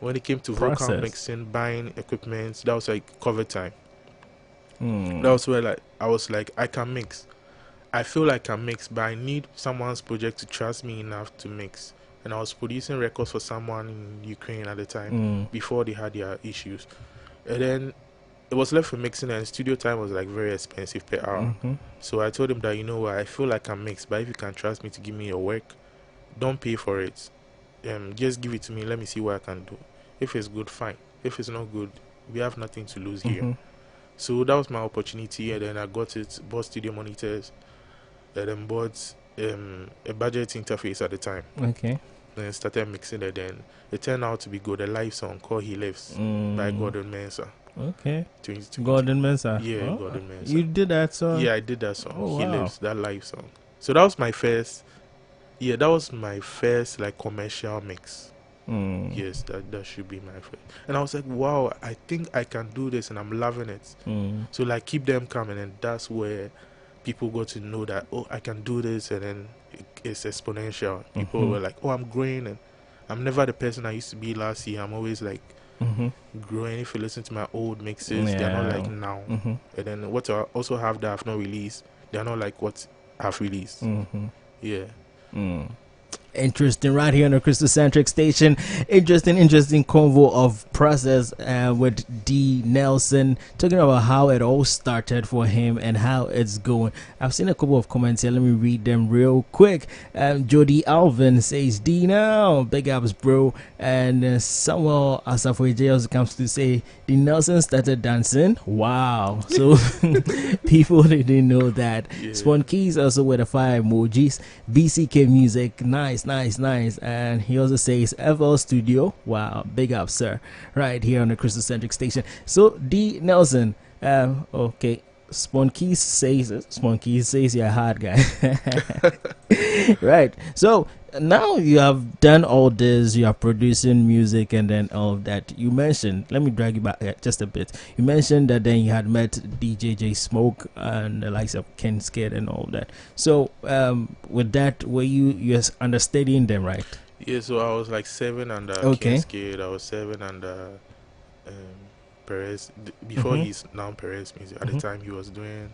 When it came to vocal mixing, buying equipment, that was like cover time. That was where like I was like, I can mix. I feel like I can mix, but I need someone's project to trust me enough to mix. And I was producing records for someone in Ukraine at the time before they had their issues. And then it was left for mixing, and studio time was like very expensive per hour. So I told him that, you know what, I feel like I can mix, but if you can trust me to give me your work, don't pay for it. Just give it to me. Let me see what I can do. If it's good, fine. If it's not good, we have nothing to lose here. So that was my opportunity, and then I got it, bought studio monitors, and then bought a budget interface at the time. Okay. Then started mixing it, then it turned out to be good. A live song called He Lives by Gordon Mensah. Okay. Gordon Mensah. Yeah, Gordon Mensah. You did that song? Yeah, I did that song. Oh, He wow. Lives, that live song. So that was my first, that was my first like commercial mix. Yes, that should be my first. And I was like, wow, I think I can do this, and I'm loving it. So like keep them coming, and that's where people got to know that, oh, I can do this, and then it's exponential. People were like, oh, I'm growing, and I'm never the person I used to be last year. I'm always like growing. If you listen to my old mixes, they're not like now. And then what I also have that I've not released, they're not like what I've released. Yeah. Interesting, right here on the Kristocentric station. Interesting convo of process with DEE-NELSON, talking about how it all started for him and how it's going. I've seen a couple of comments here. Let me read them real quick. Jody Alvin says, D now, big ups, bro. And Samuel Asafoye also comes to say, DEE-NELSON started dancing. Wow. So people didn't know that. Yeah. Spawn Keys also with the fire emojis. BCK Music, nice. And he also says, FL Studio. Wow, big up, sir. Right here on the Kristocentric station. So DEE-NELSON, okay. Spawn Keys says you're a hard guy. Right. So now you have done all this, you are producing music and then all of that. You mentioned, let me drag you back just a bit. You mentioned that then you had met DJ Smoke and the likes of Ken Skid and all that. So with that, were you're understudying them, right? Yeah, so I was like 7 under Ken Skid. I was 7 under Perez. Before he's now Perez music. At the time he was doing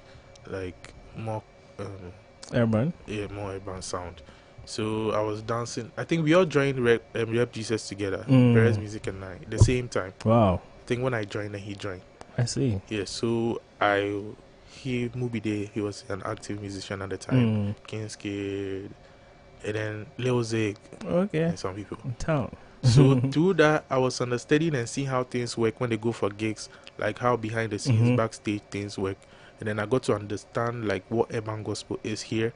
like more urban. Yeah, more urban sound. So I was dancing. I think we all joined Rep Jesus together. Perez music and I at the same time. Wow. I think when I joined and he joined. I see. Yeah, so he Mubide, he was an active musician at the time. Ken Skid, and then Lil Zig. Okay. And some people. Town. So through that, I was understanding and seeing how things work when they go for gigs, like how behind the scenes, backstage things work. And then I got to understand like what urban gospel is here,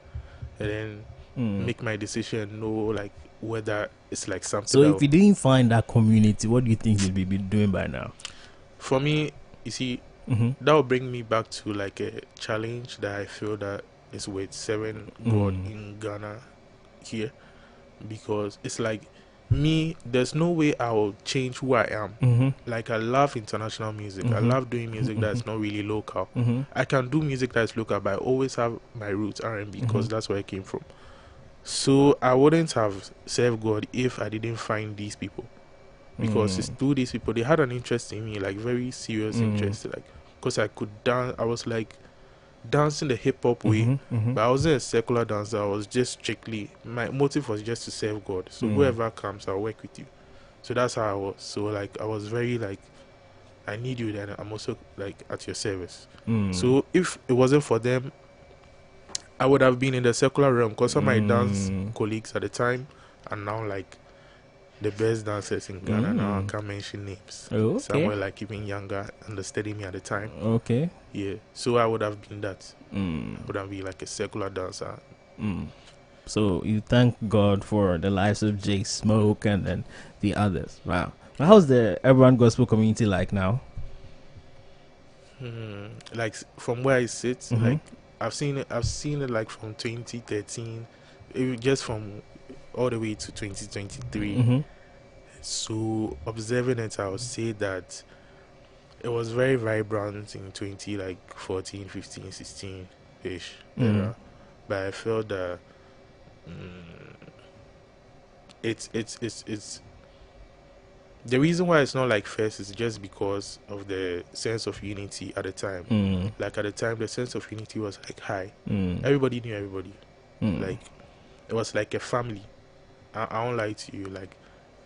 and then make my decision, know like whether it's like something. So if you didn't find that community, what do you think you'd be doing by now? For me, you see, that will bring me back to like a challenge that I feel that is with 7 God in Ghana here, because it's like me, there's no way I will change who I am. Like I love international music. I love doing music that's not really local. I can do music that's local, but I always have my roots R&B because that's where I came from. So I wouldn't have served God if I didn't find these people, because it's through these people they had an interest in me, like very serious interest, like because I could dance. I was like dancing the hip hop way, but I wasn't a secular dancer. I was just strictly, my motive was just to serve God. So whoever comes, I'll work with you. So that's how I was. So like I was very like, I need you, then I'm also like at your service. So if it wasn't for them, I would have been in the secular realm, because some of my dance colleagues at the time are now like the best dancers in Ghana. Now I can't mention names. Okay. Somewhere like even younger, understudying me at the time. Okay. Yeah. So I would have been that. I would have been like a secular dancer. So you thank God for the lives of J Smoke and then the others. Wow. How's the urban gospel community like now? Like from where I sit, like I've seen it like from 2013, just from all the way to 2023. So observing it, I would say that it was very vibrant in 2014, 15, 16 ish. But I felt that it's the reason why it's not like first is just because of the sense of unity at the time. Like at the time, the sense of unity was like high. Everybody knew everybody. Like it was like a family. I won't lie to you. Like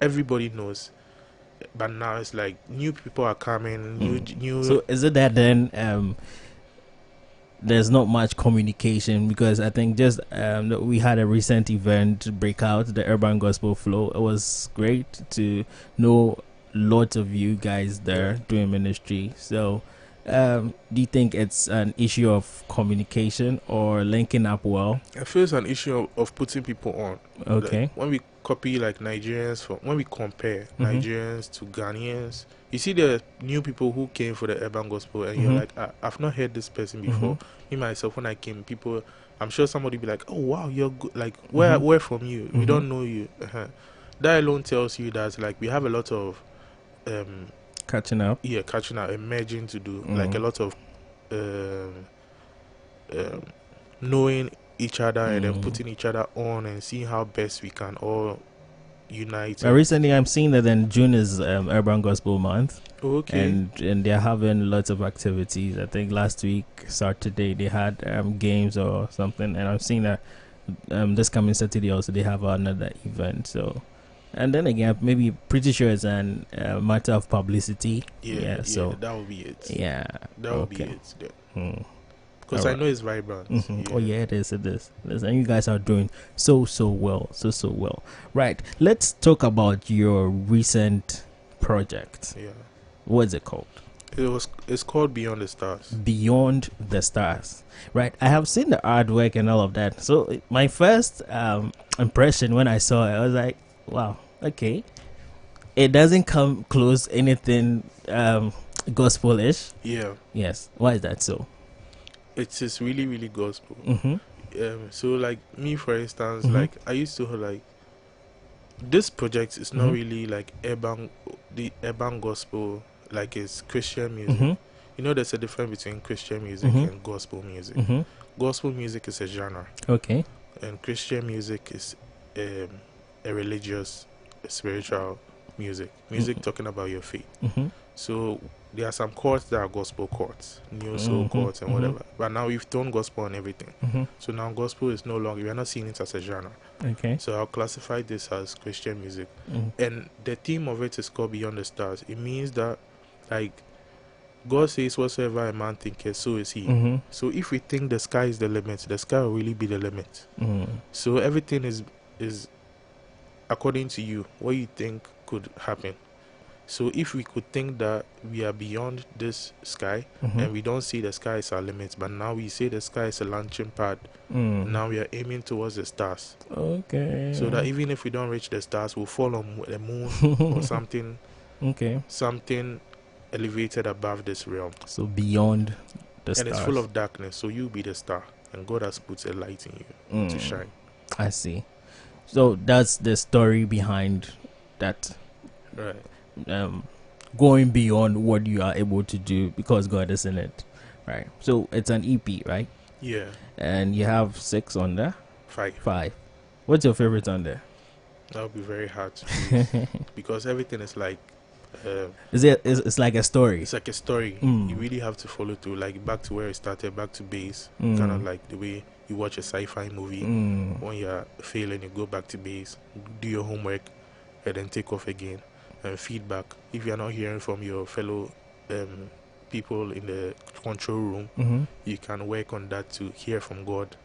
everybody knows. But now it's like new people are coming. New. So is it that then there's not much communication? Because I think just we had a recent event breakout, the Urban Gospel Flow. It was great to know lots of you guys there doing ministry. So do you think it's an issue of communication or linking up well? I feel it's an issue of putting people on. Okay. Like when we copy like Nigerians, when we compare Nigerians to Ghanaians, you see the new people who came for the urban gospel, and you're like, I've not heard this person before. Me myself, when I came, people, I'm sure somebody be like, oh wow, you're good. Like where from you? We don't know you. That alone tells you that like we have a lot of catching up, emerging to do, like a lot of knowing each other and then putting each other on and seeing how best we can all unite. Recently I'm seeing that then June is Urban Gospel Month. Okay. And they're having lots of activities. I think last week Saturday they had games or something, and I'm seeing that this coming Saturday also they have another event. So And then again, maybe pretty sure it's an matter of publicity. So that will be it. Yeah, that will be it. Because All I know it's vibrant. Oh yeah, it is. And you guys are doing so well. Right. Let's talk about your recent project. Yeah. What's it called? It's called Beyond the Stars. Beyond the Stars. Right. I have seen the artwork and all of that. So my first impression when I saw it, I was like, wow, okay. It doesn't come close anything gospel-ish. Yeah. Yes. Why is that so? It's just really, really gospel. Mm-hmm. So like me, for instance, like I used to like this project is not really like the urban gospel, like it's Christian music. You know, there's a difference between Christian music and gospel music. Gospel music is a genre. Okay. And Christian music is a religious, spiritual music talking about your faith. So there are some chords that are gospel chords, new soul chords and whatever, but now we've thrown gospel on everything. So now gospel is no longer, we are not seeing it as a genre. Okay. So I'll classify this as Christian music. And the theme of it is called Beyond the Stars. It means that like God says whatsoever a man thinketh, so is he. So if we think the sky is the limit, the sky will really be the limit. So everything is according to you, what you think could happen. So if we could think that we are beyond this sky and we don't see the sky as our limits, but now we see the sky as a launching pad, now we are aiming towards the stars. Okay. So that even if we don't reach the stars, we'll fall on the moon or something. Okay. Something elevated above this realm. So beyond the stars. And it's full of darkness, so you be the star. And God has put a light in you to shine. I see. So that's the story behind that. Right. Going beyond what you are able to do because God is in it. Right. So it's an EP, right? Yeah. And you have 6 on there? 5. What's your favorite on there? That would be very hard to choose because everything is like it's like a story. It's like a story. You really have to follow through, like back to where it started, back to base. Kind of like the way you watch a sci-fi movie. When you're failing, you go back to base, do your homework, and then take off again. And feedback. If you're not hearing from your fellow people in the control room, you can work on that to hear from God,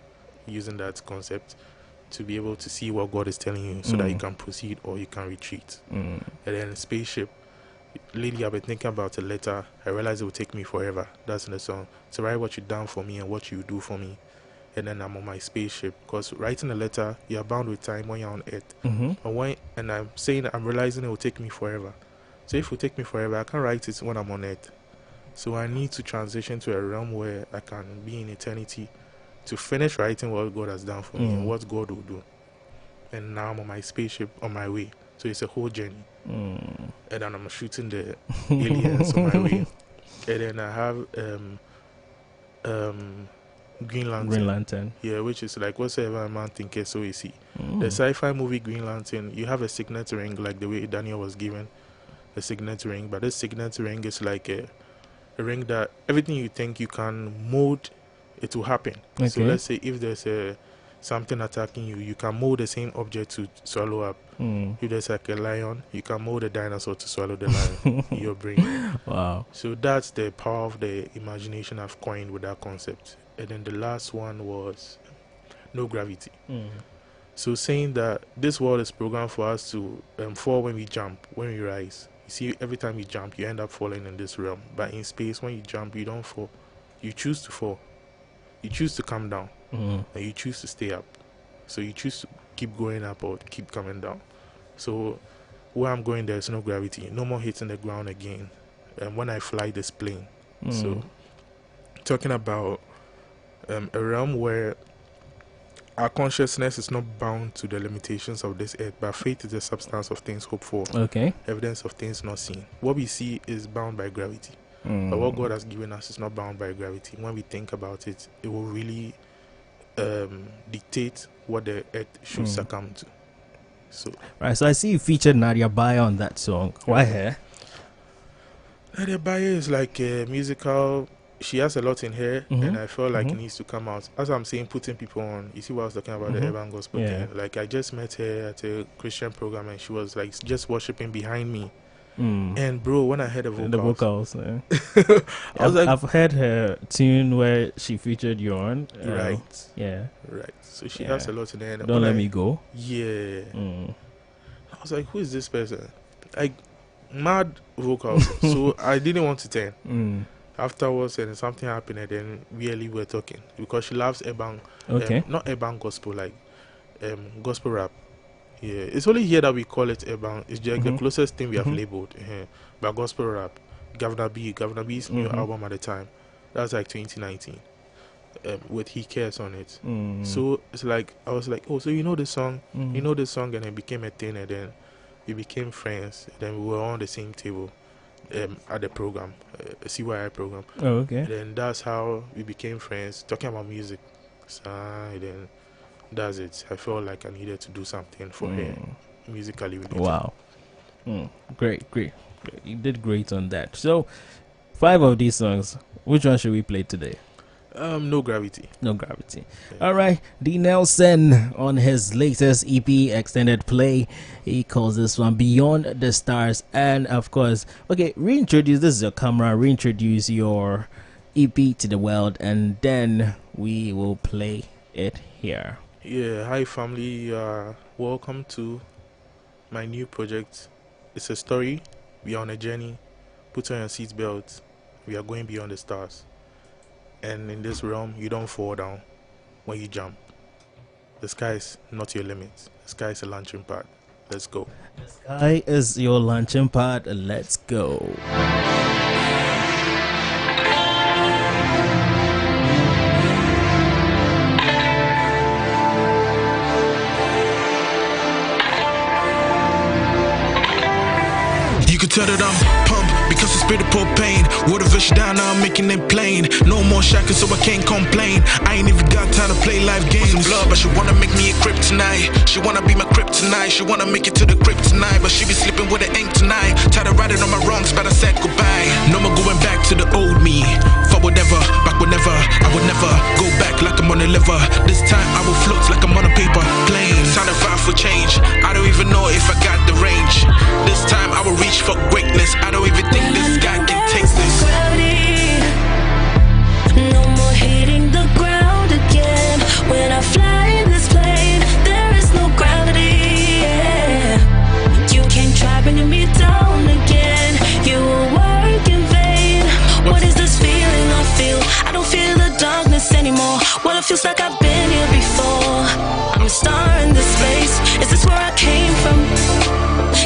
using that concept to be able to see what God is telling you, so that you can proceed or you can retreat. And then spaceship. Lately, I've been thinking about a letter. I realized it will take me forever. That's in the song. To write what you done for me and what you do for me. And then I'm on my spaceship, because writing a letter, you're bound with time when you're on Earth. And I'm saying, I'm realizing it will take me forever. So if it will take me forever, I can't write it when I'm on Earth. So I need to transition to a realm where I can be in eternity to finish writing what God has done for me and what God will do. And now I'm on my spaceship on my way. So it's a whole journey. And then I'm shooting the aliens on my way. And then I have Green Lantern. Yeah, which is like whatsoever a man thinketh, so is he. The sci-fi movie Green Lantern, you have a signet ring, like the way Daniel was given a signet ring, but this signet ring is like a ring that everything you think you can mold, it will happen. Okay. So let's say if there's something attacking you, you can mold the same object to swallow up. If there's like a lion, you can mold a dinosaur to swallow the lion in your brain. Wow. So that's the power of the imagination I've coined with that concept. And then the last one was no gravity. So saying that this world is programmed for us to fall when we jump, when we rise. You see, every time you jump, you end up falling in this realm. But in space, when you jump, you don't fall. You choose to fall. You choose to come down. And you choose to stay up. So you choose to keep going up or keep coming down. So where I'm going, there's no gravity. No more hitting the ground again. And when I fly this plane. So talking about a realm where our consciousness is not bound to the limitations of this earth, but faith is the substance of things hoped for, evidence of things not seen. What we see is bound by gravity, but what God has given us is not bound by gravity. When we think about it, it will really dictate what the earth should succumb to. So right, so I see you featured Nadia Baye on that song. Why her? Nadia Baye is like a musical she has a lot in her, and I felt like it needs to come out. As I'm saying, putting people on. You see what I was talking about, the urban gospel thing. Like, I just met her at a Christian program, and she was like just worshiping behind me. And bro, when I heard the vocals, I was like, I've heard her tune where she featured you on. Right. Right. So she has a lot in there. Don't Let Me Go. Yeah. I was like, who is this person? Like, mad vocals. So I didn't want to turn. Afterwards, and something happened, and then really we're talking because she loves urban, not urban gospel, like gospel rap. Yeah, it's only here that we call it urban. It's just the closest thing we have labeled. But gospel rap, Governor B's new album at the time, that was like 2019, with He Cares on it. So it's like I was like, oh, so you know the song, and it became a thing, and then we became friends. And then we were on the same table. At the program, CYI program. Oh, okay. Then that's how we became friends, talking about music. So then that's it. I felt like I needed to do something for her musically. Wow. Great. You did great on that. So, 5 of these songs, which one should we play today? No Gravity. No Gravity. Yeah. All right. DEE-NELSON on his latest EP extended play. He calls this one Beyond the Stars. And of course, okay, reintroduce. This is your camera. Reintroduce your EP to the world, and then we will play it here. Yeah. Hi, family. Welcome to my new project. It's a story. We are on a journey. Put on your seatbelt. We are going beyond the stars. And in this realm, you don't fall down when you jump. The sky is not your limit. The sky is a launching pad. Let's go. The sky is your launching pad. Let's go. You can tell that I'm pumped because I spit the propane. Water fish down, now I'm making it plain. No more shackles, so I can't complain. I ain't even got time to play live games. Blood, but she wanna make me a kryptonite. She wanna be my kryptonite. She wanna make it to the crypt tonight, but she be sleeping with the ink tonight. Try to write it on my wrongs, but I said goodbye. No more going back to the old me. For whatever, back whenever. I would never go back like I'm on a liver. This time I will float like I'm on a paper plane. Time to fight for change. I don't even know if I got the range. This time I will reach for greatness. I don't even think this guy can take this. No more hitting the ground again. When I fly this plane, there is no gravity. Yeah. You can't try bringing me down again. You will work in vain. What is this feeling I feel? I don't feel the darkness anymore. Well, it feels like I've been here before. I'm a star in this space. Is this where I came from?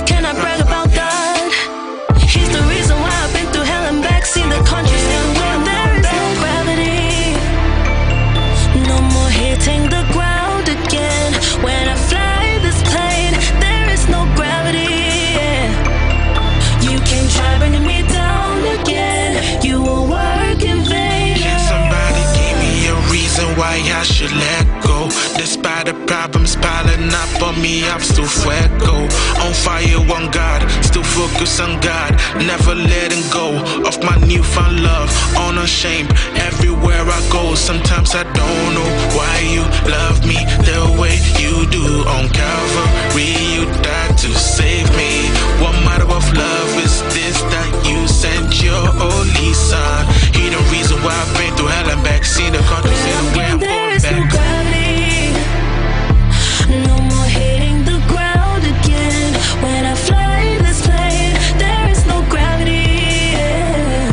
Can I brag about that? He's the reason why I've been through hell and back. Seen the country still where there is no gravity. No more hitting the ground again. When I fly this plane, there is no gravity. Yeah. You can't try bringing me down again. You will work in vain. Somebody give me a reason why I should let go. Despite the problems piling up on me, I'm still fuego. On fire, one God, still focus on God. Never letting go of my newfound love. Unashamed, everywhere I go. Sometimes I don't know why you love me the way you do. On Calvary, you died to save me. What matter of love is this that you sent your only son? He the reason why I've been through hell and back. See the country, see the way I'm going back. No more hitting the ground again. When I fly this plane, there is no gravity. Yeah.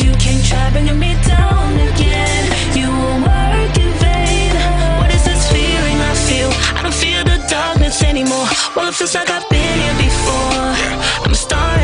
You can't try bringing me down again. You will work in vain. What is this feeling I feel? I don't feel the darkness anymore. Well, it feels like I've been here before. I'm a star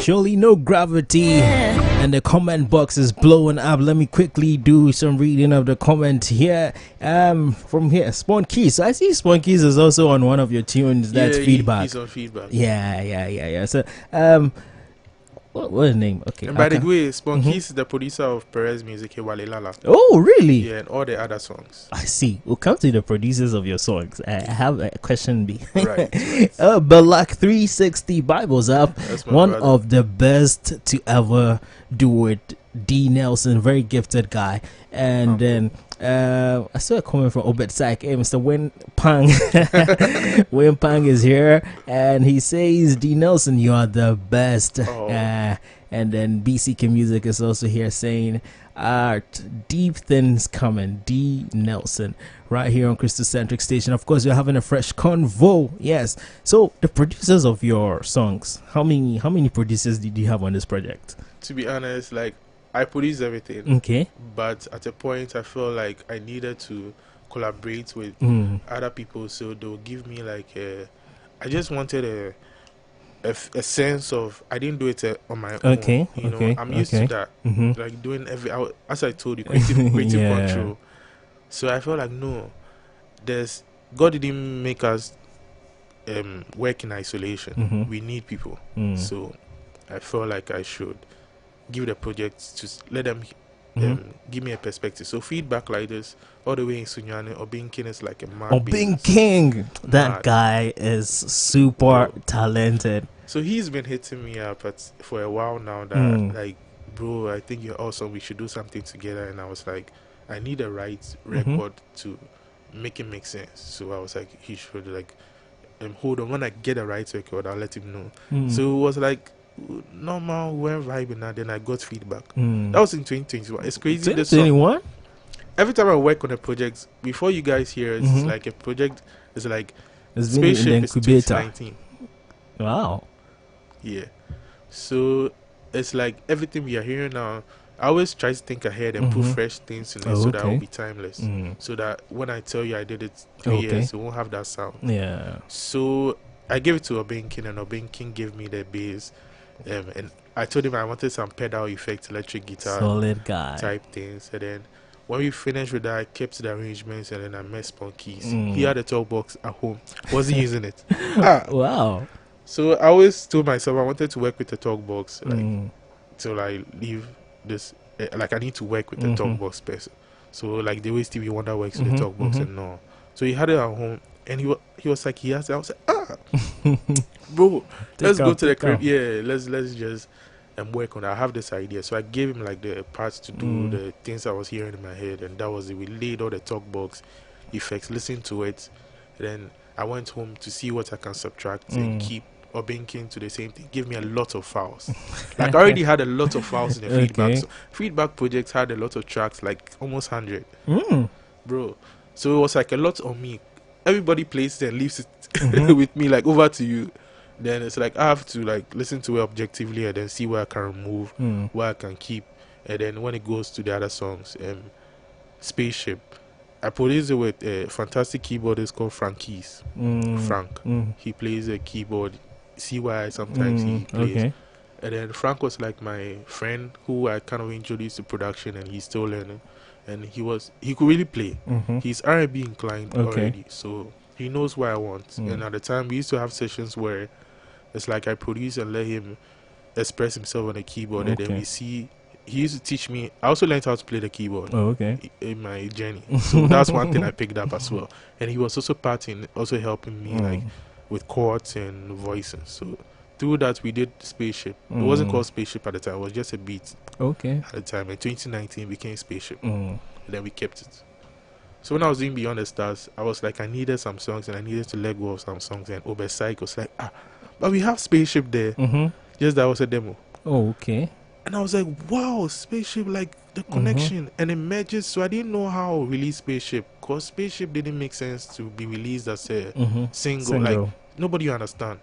surely no gravity. And the comment box is blowing up. Let me quickly do some reading of the comment here. From here, Spawn Keys. I see Spawn Keys is also on one of your tunes. That's Feedback. He's on Feedback. Yeah. So, what's his name? Okay. And by the way, Spawn Keys is the producer of Perez Music, Walilala. Oh, really? Yeah, and all the other songs. I see. We'll come to the producers of your songs. I have a question B. Right. Balak 360 Bibles up. One brother. of the best to ever do it. DEE-NELSON, very gifted guy. And then I saw a comment from Obed Sack. Hey, Mr. Win Pang. Win Pang is here, and he says, DEE-NELSON, you are the best. And then BCK Music is also here saying, art, deep things coming. DEE-NELSON, right here on Kristocentric Station. Of course, you're having a fresh convo. Yes. So the producers of your songs, how many producers did you have on this project? To be honest, like, I produce everything. Okay. But at a point, I felt like I needed to collaborate with other people, so they'll give me like I just wanted a sense of, I didn't do it on my own. You know, I'm used to that, like doing as I told you, creative control. So I felt like no, God didn't make us work in isolation. We need people. So I felt like I should give the project to let them give me a perspective. So feedback like this, all the way in Sunyane, Obin King is like a man. Obin King, that guy is super talented. So he's been hitting me up for a while now that like, bro, I think you're awesome. We should do something together. And I was like, I need a right record to make it make sense. So I was like, he should like hold on. When I get a right record, I'll let him know. So it was like normal, we were vibing, and then I got feedback. That was in 2021. It's crazy. 2021? Every time I work on a project, before you guys hear, it's like a project, it's like it's Spaceship is 2019. Wow. Yeah. So it's like everything we are hearing now, I always try to think ahead and put fresh things in it so that it will be timeless. So that when I tell you I did it 3 years, it won't have that sound. Yeah. So I gave it to Obin King, and Obin King gave me the bass. And I told him I wanted some pedal effects, electric guitar, solid guy type things. And then when we finished with that, I kept the arrangements, and then I met Spawn Keys. He had a talk box at home, wasn't using it. Wow. So I always told myself I wanted to work with the talk box, like till I leave this. Like I need to work with the talk box person. So like the way Stevie Wonder works with the talk box and all. So he had it at home, and he was like, he has it. I was like, bro, let's go to the crib. Yeah, let's just work on it. I have this idea. So I gave him like the parts to do the things I was hearing in my head, and that was it. We laid all the talk box effects, listened to it, and then I went home to see what I can subtract and keep Obin King to the same thing. Give me a lot of files. Like I already had a lot of files in the feedback. So feedback projects had a lot of tracks, like almost 100. Bro. So it was like a lot on me. Everybody plays it and leaves it with me, like over to you. Then it's like I have to like listen to it objectively and then see where I can remove, where I can keep. And then when it goes to the other songs, Spaceship, I produced it with a fantastic keyboardist called Frank Keys. Frank. He plays a keyboard. CY sometimes he plays. And then Frank was like my friend who I kind of introduced to production, and he's still learning. And he could really play. He's R&B inclined already, so he knows what I want. And at the time, we used to have sessions where it's like I produce and let him express himself on the keyboard, and then we see. He used to teach me. I also learned how to play the keyboard. In my journey, so that's one thing I picked up as well. And he was also also helping me like with chords and voicing. So through that, we did Spaceship. It wasn't called Spaceship at the time. It was just a beat. At the time, in 2019, it became Spaceship. And then we kept it. So when I was doing Beyond the Stars, I was like, I needed some songs, and I needed to let go of some songs. And Obersyke was like, but we have Spaceship there. Just that was a demo. And I was like, wow, Spaceship, like the connection. And it merges. So I didn't know how to release Spaceship, because Spaceship didn't make sense to be released as a single. Like, nobody understand.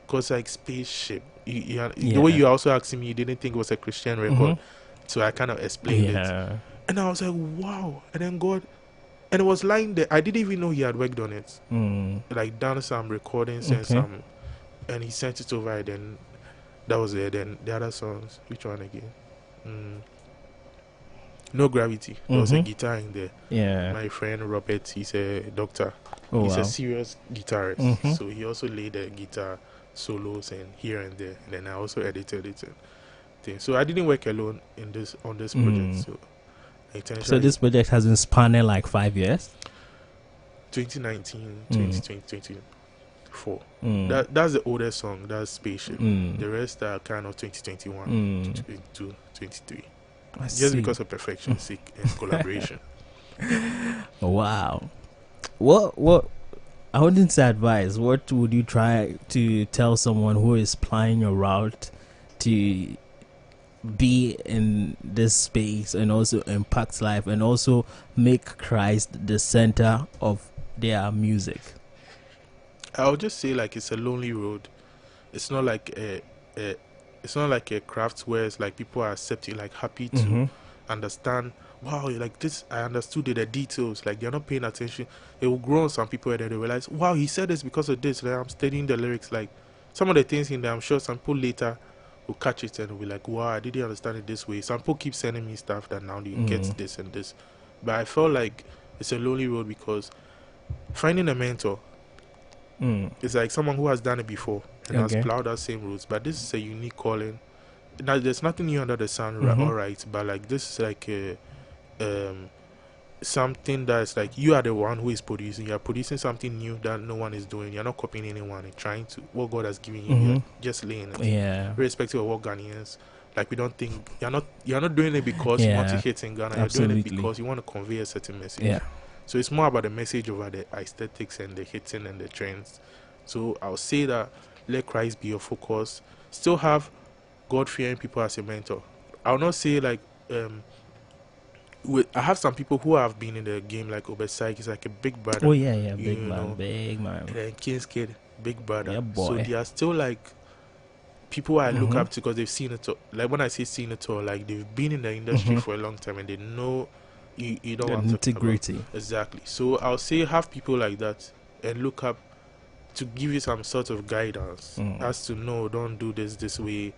Because like Spaceship, the way you also asking me, you didn't think it was a Christian record. So I kind of explained it. And I was like, wow. And then God, and it was lying there. I didn't even know he had worked on it. Like done some recordings and some, and he sent it over. And then That was it. Then the other songs, which one again? No Gravity. There was a guitar in there. Yeah. My friend Robert, he's a doctor. Oh, He's wow. a serious guitarist. So he also laid the guitar solos and here and there. And then I also edited it. So I didn't work alone in on this project. So this project has been spanning like 5 years? 2019, 2020, 2024. That's the oldest song. That's Spaceship. The rest are kind of 2021, 2022, 2023. Just because of perfection's sake and collaboration. Wow. What I wouldn't say advice. What would you try to tell someone who is planning a route to be in this space and also impact life and also make Christ the center of their music? I would just say like it's a lonely road. It's not like a craft where it's like people are accepting, like happy to understand. Wow, like this, I understood the details. Like they're not paying attention. It will grow on some people and then they realize, wow, he said this because of this. Like, I'm studying the lyrics. Like some of the things in there, I'm sure some people later will catch it and will be like, wow, I didn't understand it this way. Some people keep sending me stuff that now you get this and this. But I felt like it's a lonely road because finding a mentor is like someone who has done it before and has plowed that same routes. But this is a unique calling. Now, there's nothing new under the sun, all right. But like this is like a something that's like you are the one who is producing. You're producing something new that no one is doing. You're not copying anyone and trying to what God has given you. You're just laying it. Yeah. Irrespective of what Ghanaians like, we don't think you're not doing it because you want to hit in Ghana. Absolutely. You're doing it because you want to convey a certain message. Yeah. So it's more about the message over the aesthetics and the hitting and the trends. So I'll say that let Christ be your focus. Still have God-fearing people as a mentor. I'll not say like I have some people who have been in the game like Obersai is like a big brother. Oh yeah, big man. And then King's Kid, big brother. Yeah, boy. So they are still like people I look up to because they've seen it all. Like when I say seen it all, like they've been in the industry for a long time and they know you don't want to integrity. Exactly. So I'll say have people like that and look up to give you some sort of guidance as to no, don't do this way.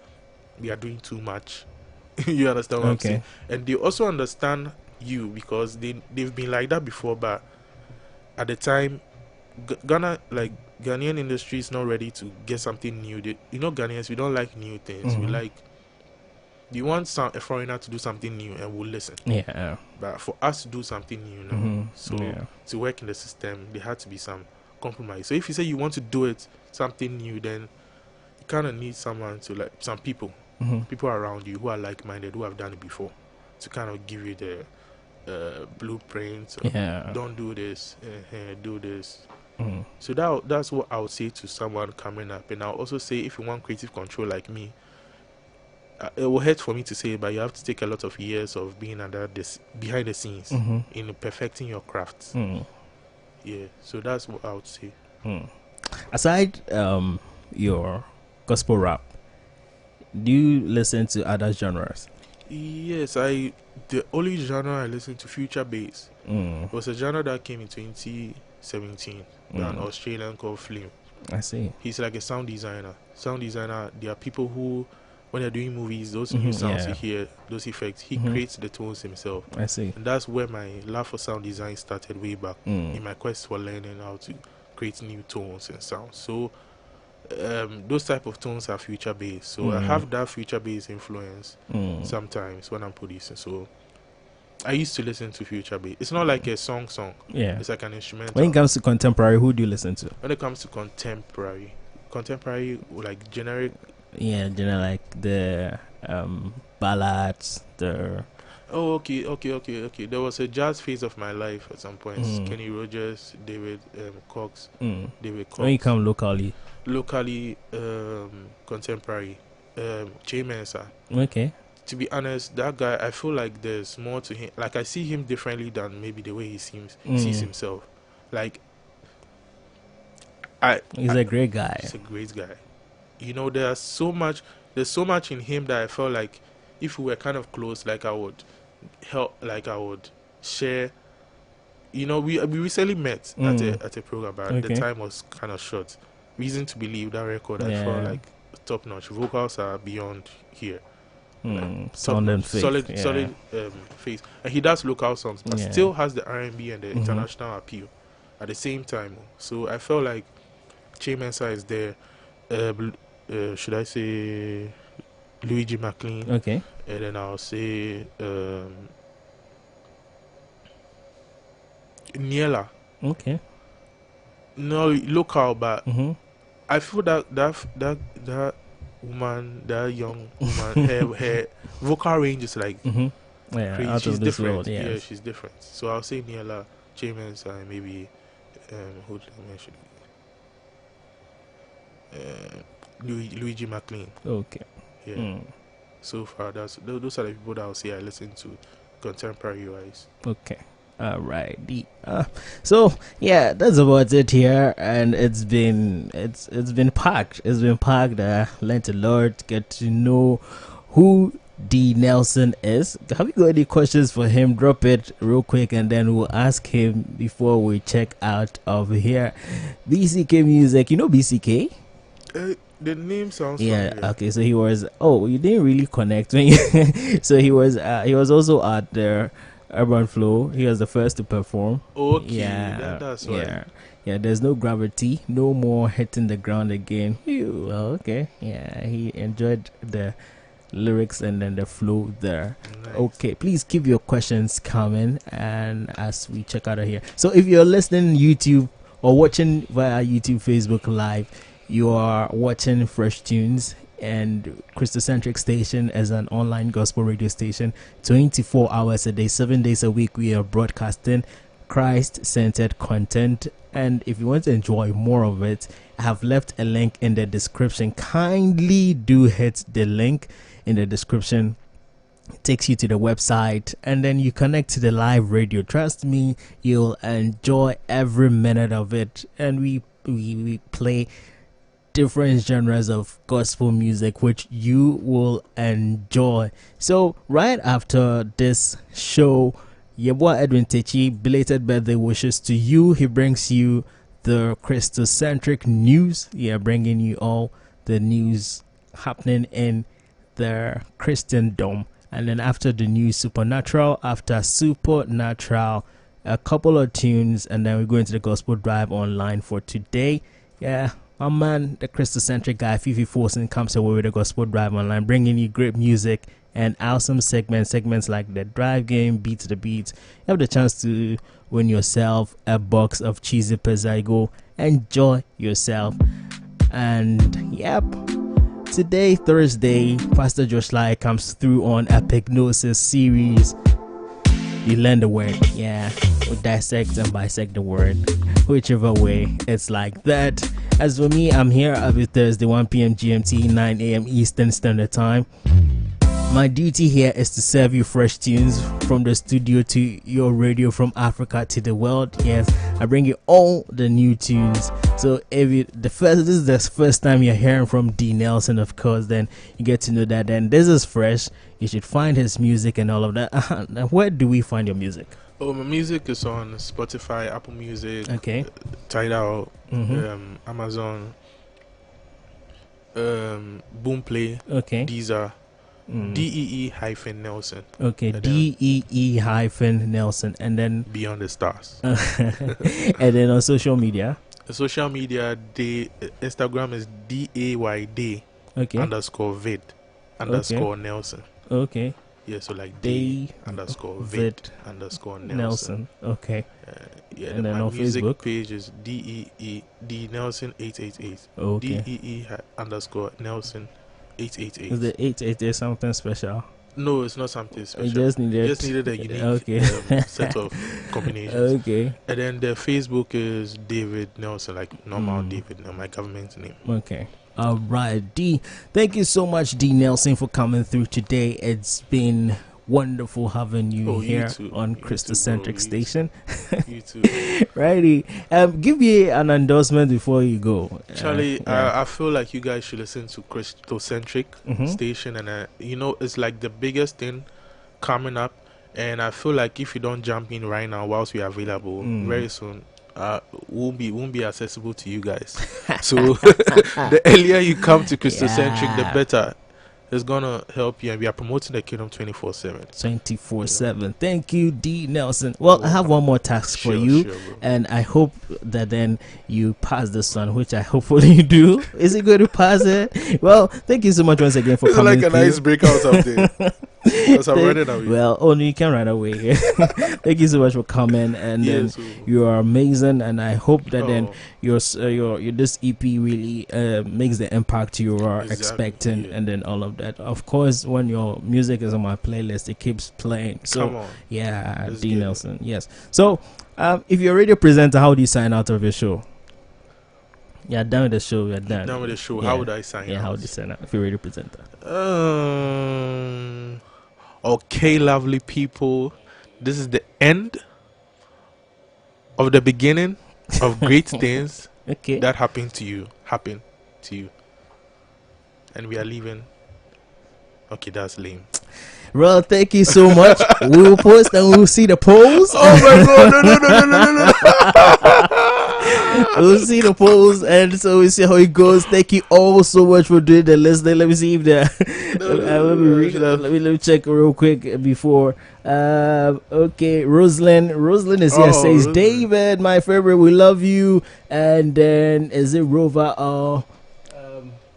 We are doing too much. You understand what I'm saying? And they also understand you because they've been like that before, but at the time Ghanaian industry is not ready to get something new. Ghanaians, we don't like new things. We like you want a foreigner to do something new and we'll listen. Yeah. But for us to do something new to work in the system, there had to be some compromise. So if you say you want to do it something new, then you kind of need someone to like some people around you who are like-minded, who have done it before, to kind of give you the blueprint. Don't do this, do this. So that's what I would say to someone coming up. And I'll also say if you want creative control like me, it will hurt for me to say, but you have to take a lot of years of being under this behind the scenes in perfecting your crafts. Yeah, so that's what I would say. Aside your gospel rap, do you listen to other genres? Yes, the only genre I listen to future bass. It was a genre that came in 2017 by an Australian called Flim. I see. He's like a sound designer. There are people who, when they're doing movies, those new sounds you hear, those effects, he creates the tones himself. I see. And that's where my love for sound design started way back in my quest for learning how to create new tones and sounds. So those type of tones are future based. So I have that future based influence sometimes when I'm producing. So I used to listen to future bass. It's not like a song. Yeah. It's like an instrumental. When it comes to contemporary, who do you listen to? When it comes to contemporary like generic. Yeah, like the ballads, the... Oh, okay. There was a jazz phase of my life at some point. Kenny Rogers, David Cox, David Cox. When you come locally, contemporary, Che Mensa. Okay. To be honest, that guy, I feel like there's more to him. Like I see him differently than maybe the way he sees himself. Like he's a great guy. He's a great guy. There's so much in him that I felt like if we were kind of close, like I would help, like I would share. We recently met at a program, but the time was kind of short. Reason to Believe, that record, I felt like top notch. Vocals are beyond here. Sound and faith, solid face, and he does local songs, but still has the R&B and the international appeal at the same time. So I felt like Che Mensa is there. Should I say Luigi McLean? Okay, and then I'll say Niela. Okay, no local, but I feel that woman, that young woman, her vocal range is like crazy. She's different. Yeah, she's different. So I'll say Niela, Che Mensa, and maybe who did I mention? Luigi McLean. Okay. Yeah. So far, those are the people that I'll say I listen to contemporary wise. Okay. Alrighty. So yeah, that's about it here, and it's been packed. It's been packed. Learned a lot. Get to know who DEE-NELSON is. Have you got any questions for him? Drop it real quick, and then we'll ask him before we check out of here. BCK Music. You know BCK? The name sounds familiar. Okay, so he was. Oh, you didn't really connect me. So he was also at the Urban Flow. He was the first to perform. Okay, that's right. Yeah. There's no gravity, no more hitting the ground again. Well, okay. Yeah, he enjoyed the lyrics and then the flow there. Nice. Okay, please keep your questions coming, and as we check out of here. So if you're listening YouTube or watching via YouTube, Facebook Live, you are watching Fresh Tunes, and Kristocentric station is an online gospel radio station. 24 hours a day, 7 days a week, we are broadcasting Christ-centered content. And if you want to enjoy more of it, I have left a link in the description. Kindly do hit the link in the description. It takes you to the website, and then you connect to the live radio. Trust me, you'll enjoy every minute of it. And we play different genres of gospel music which you will enjoy. So right after this show, your boy Edwin Techi, belated birthday wishes to you. He brings you the Kristocentric news, bringing you all the news happening in the Christendom. And then after the news, Supernatural. After Supernatural, a couple of tunes, and then we go into the Gospel Drive online for today. My man, the Kristocentric guy, Fifi Forsen, comes away with the Gospel Drive online, bringing you great music and awesome segments like the Drive Game, Beat to the Beat. You have the chance to win yourself a box of cheesy pizza. Go enjoy yourself. And yep, today, Thursday, Pastor Josh Lai comes through on Epignosis series. You learn the word, we dissect and bisect the word, whichever way, it's like that. As for me, I'm here every Thursday, 1 p.m. GMT, 9 a.m. Eastern Standard Time. My duty here is to serve you fresh tunes from the studio to your radio, from Africa to the world. Yes, I bring you all the new tunes. So if this is the first time you're hearing from DEE-NELSON, of course, then you get to know that then this is fresh. You should find his music and all of that. Now, where do we find your music? Oh, my music is on Spotify, Apple Music, Tidal, Amazon, Boomplay, Deezer, DEE-NELSON. Okay, DEE-NELSON, and then Beyond the Stars. And then on social media, Instagram is DAYD _vid _Nelson. Okay. Yeah, so like D _vid _Nelson. Okay. And then on music Facebook page is DEE-NELSON 888. Okay. DEE_NELSON 888. Is the 888 something special? No, it's not something special. You just needed a unique set of combinations. Okay. And then the Facebook is David Nelson, like normal David, my government name. Okay. All right, D. Thank you so much, DEE-NELSON, for coming through today. It's been wonderful having you here on Kristocentric station. You too. Righty. Give me an endorsement before you go. Charlie, I feel like you guys should listen to Kristocentric station, and it's like the biggest thing coming up, and I feel like if you don't jump in right now whilst we are available, very soon won't be accessible to you guys. So the earlier you come to Kristocentric, the better. It's gonna help you, and we are promoting the kingdom 24/7. 24/7. Thank you, DEE-NELSON. Well, I have one more task for you, and I hope that then you pass this one, which I hopefully you do. Is it going to pass it? Well, thank you so much once again for coming. It's like a nice breakout or something. Because I'm running away. Well, only you can run away. Thank you so much for coming, and then you are amazing, and I hope that then your this EP really makes the impact you are expecting, and then all of that. Of course, when your music is on my playlist, it keeps playing. So Come on. yeah, DEE-NELSON. Yes. So if you're a radio presenter, how do you sign out of your show? Yeah, done with the show. You're done. Done with the show. Yeah. How would I sign out? Yeah, how would you sign out if you're a radio presenter? Okay, lovely people. This is the end of the beginning of great things that happen to you. And we are leaving. Okay, that's lame. Well, thank you so much. We will post and we will see the polls. Oh my god, no. We'll see the polls, and so we'll see how it goes. Thank you all so much for doing the listening. Let me see if let me check real quick before. Okay, Rosalind is here. Says David, my favorite, we love you. And then is it Rover?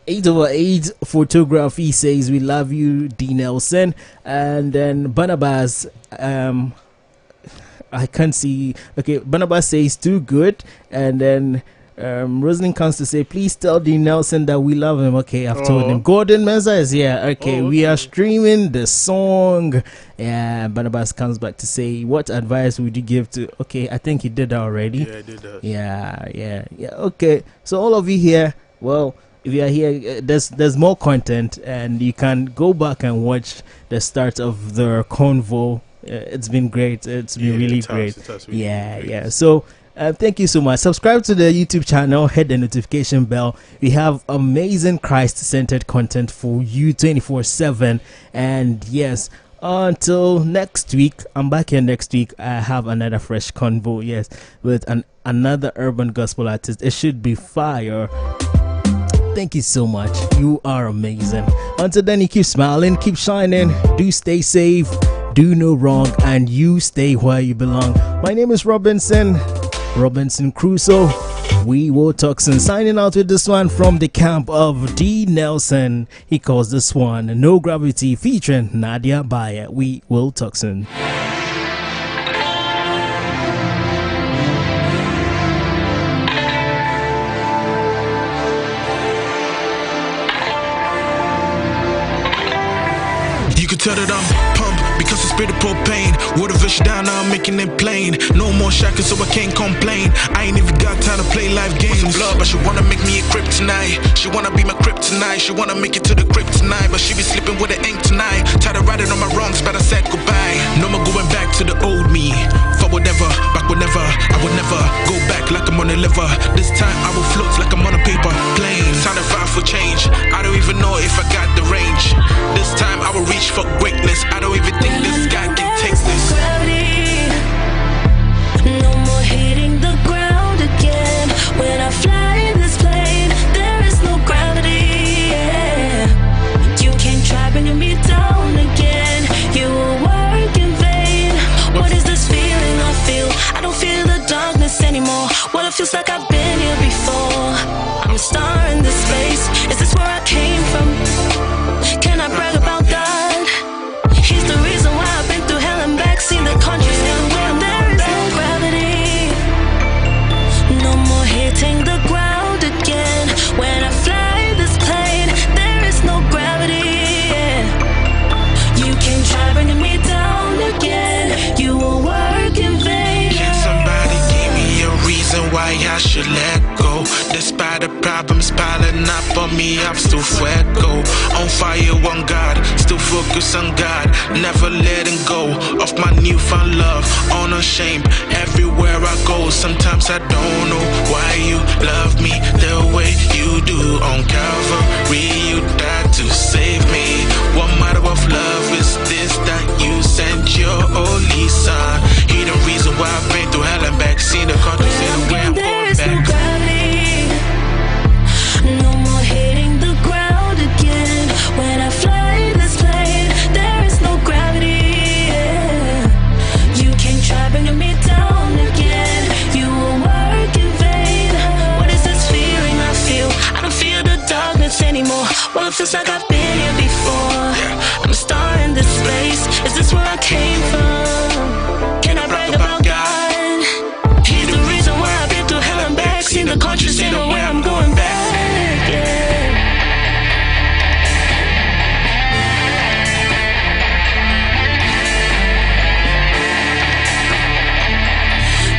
8/8 photography says we love you, DEE-NELSON. And then Barnabas, I can't see. Okay, Barnabas says too good. And then Rosalind comes to say, please tell DEE-NELSON that we love him. Okay, I've told him. Gordon Mensa is here. Okay, we are streaming the song. Yeah, Barnabas comes back to say, what advice would you give to... Okay, I think he did that already. Yeah, I did that. Yeah. Okay, so all of you here, well... If you are here, there's more content, and you can go back and watch the start of the convo. It's been great. It's been really great. Yeah. So thank you so much. Subscribe to the YouTube channel. Hit the notification bell. We have amazing Christ-centered content for you 24/7. And yes, until next week, I'm back here next week. I have another fresh convo. Yes, with another urban gospel artist. It should be fire. Thank you so much. You are amazing. Until then, you keep smiling, keep shining. Do stay safe, do no wrong, and you stay where you belong. My name is Robynsyn Crusoe. We will talk soon. Signing out with this one from the camp of DEE-NELSON. He calls this one No Gravity, featuring Nadia Bayer. We will talk soon. Tell that I'm pumped because I spit the propane. Water fish down, now I'm making it plain. No more shackles, so I can't complain. I ain't even got time to play live games. Blood, but she wanna make me a kryptonite. She wanna be my kryptonite. She wanna make it to the crypt tonight, but she be sleeping with the ink tonight. Tired of riding on my wrongs, but I said goodbye. No more going back to the old me. For whatever, back whenever. I would never go back like I'm on a liver. This time I will float like I'm on a paper plane. Time to fight for change. I don't even know if I got the range. This time I will reach for greatness. I don't even think this guy can taste this. No more hitting the ground again. When I fly this plane, there is no gravity. Yeah. You can't try bringing me down again. You will work in vain. What is this feeling I feel? I don't feel the darkness anymore. Well, it feels like I've been here before. I'm a star in this space. Is this where I came from? Can I brag about that? He's the reason why I've been through hell and back. Seen the country still where there is no gravity. No more hitting the ground again. When I fly this plane, there is no gravity. Yeah. You can try bringing me down again. You will work in vain. Can somebody give me a reason why I should let go? Despite the problems piling up on me, I'm still fuego. On fire, on God, still focus on God. Never letting go of my newfound love. Unashamed, everywhere I go. Sometimes I don't know why you love me the way you do. On Calvary, you died to save me. What matter of love is this that you sent your only son? He the reason why I've been through hell and back. see the country, say the way I'm going back. No more hitting the ground again. When I fly this plane, there is no gravity. Yeah. You can't try bringing me down again. You will work in vain. What is this feeling I feel? I don't feel the darkness anymore. Well, it feels like I've been here before. I'm a star in this place. Is this where I came from? Can I brag about God? He's the reason why I've been through hell and back. Seen the country, seen the way I'm going back.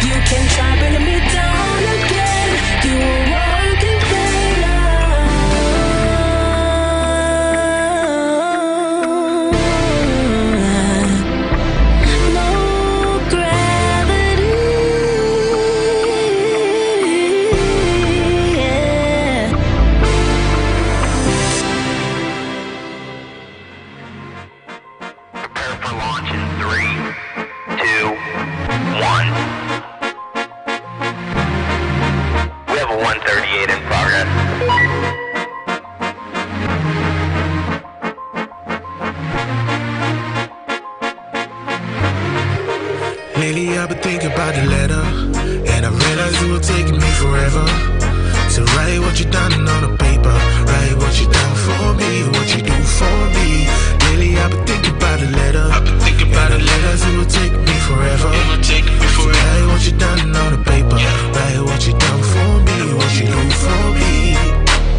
You can try bringing me down again. You will work in vain. No gravity. Yeah. Prepare for launch in 3, 2, 1. We have a 138 in progress. Lately I've been thinking about the letter, and I realized it will take me forever to write what you done on a paper, write what you done for me, what you do for me. Lately I've been thinking about the letter, and I realized it will take me forever, to write what you done on a paper, write what you done for me, what you do for me.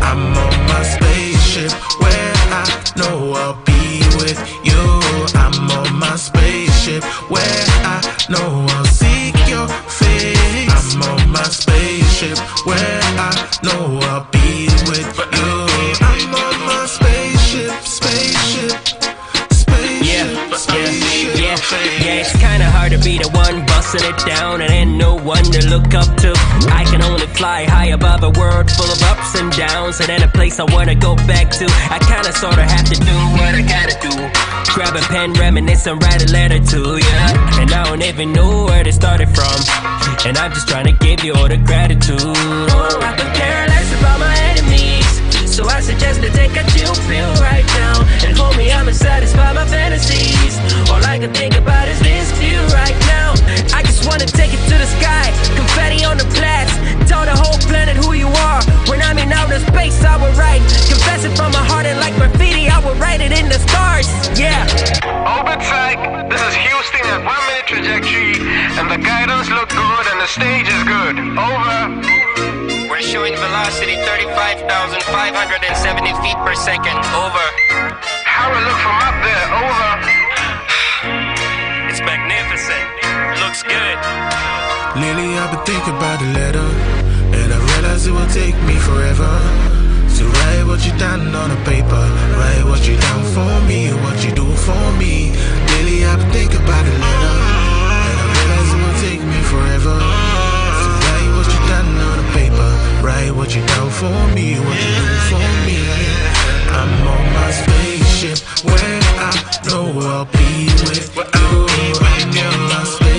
I'm on my spaceship where I know I'll be with you. I'm on my spaceship where I know I'll seek your face. I'm on my spaceship where I know I'll be with you. I'm on my spaceship, spaceship, spaceship, yeah, it's kinda hard to be the one busting it down and ain't no one to look up to. I can only fly high above a world full of ups and downs, and then a place I wanna go back to. I kinda sorta have to do what I gotta do. Grab a pen, reminisce, and write a letter to you. And I don't even know where to start it from, and I'm just trying to give you all the gratitude. Oh, I could care less about my enemies, so I suggest to take a chill pill right now. And homie, I'ma satisfy my fantasies. All I can think about is this view right now. I just wanna take it to the sky, confetti on the plats. Tell the whole planet who you are. When I'm in outer space, I will write, confess it from my heart, and like graffiti, I will write it in the stars. Yeah. Overtake, this is Houston at 1 minute trajectory, and the guidance look good and the stage is good. Over. We're showing velocity 35,570 feet per second. Over. How it look from up there? Over. It's magnificent. Looks good. Lately I've been thinking about the letter, and I realize it will take me forever to write what you done on a paper, write what you done for me, what you do for me. Lately I've been thinking about the letter, and I realize it will take me forever to write what you done on a paper, write what you done for me, what you do for me. I'm on my spaceship where I know I'll be with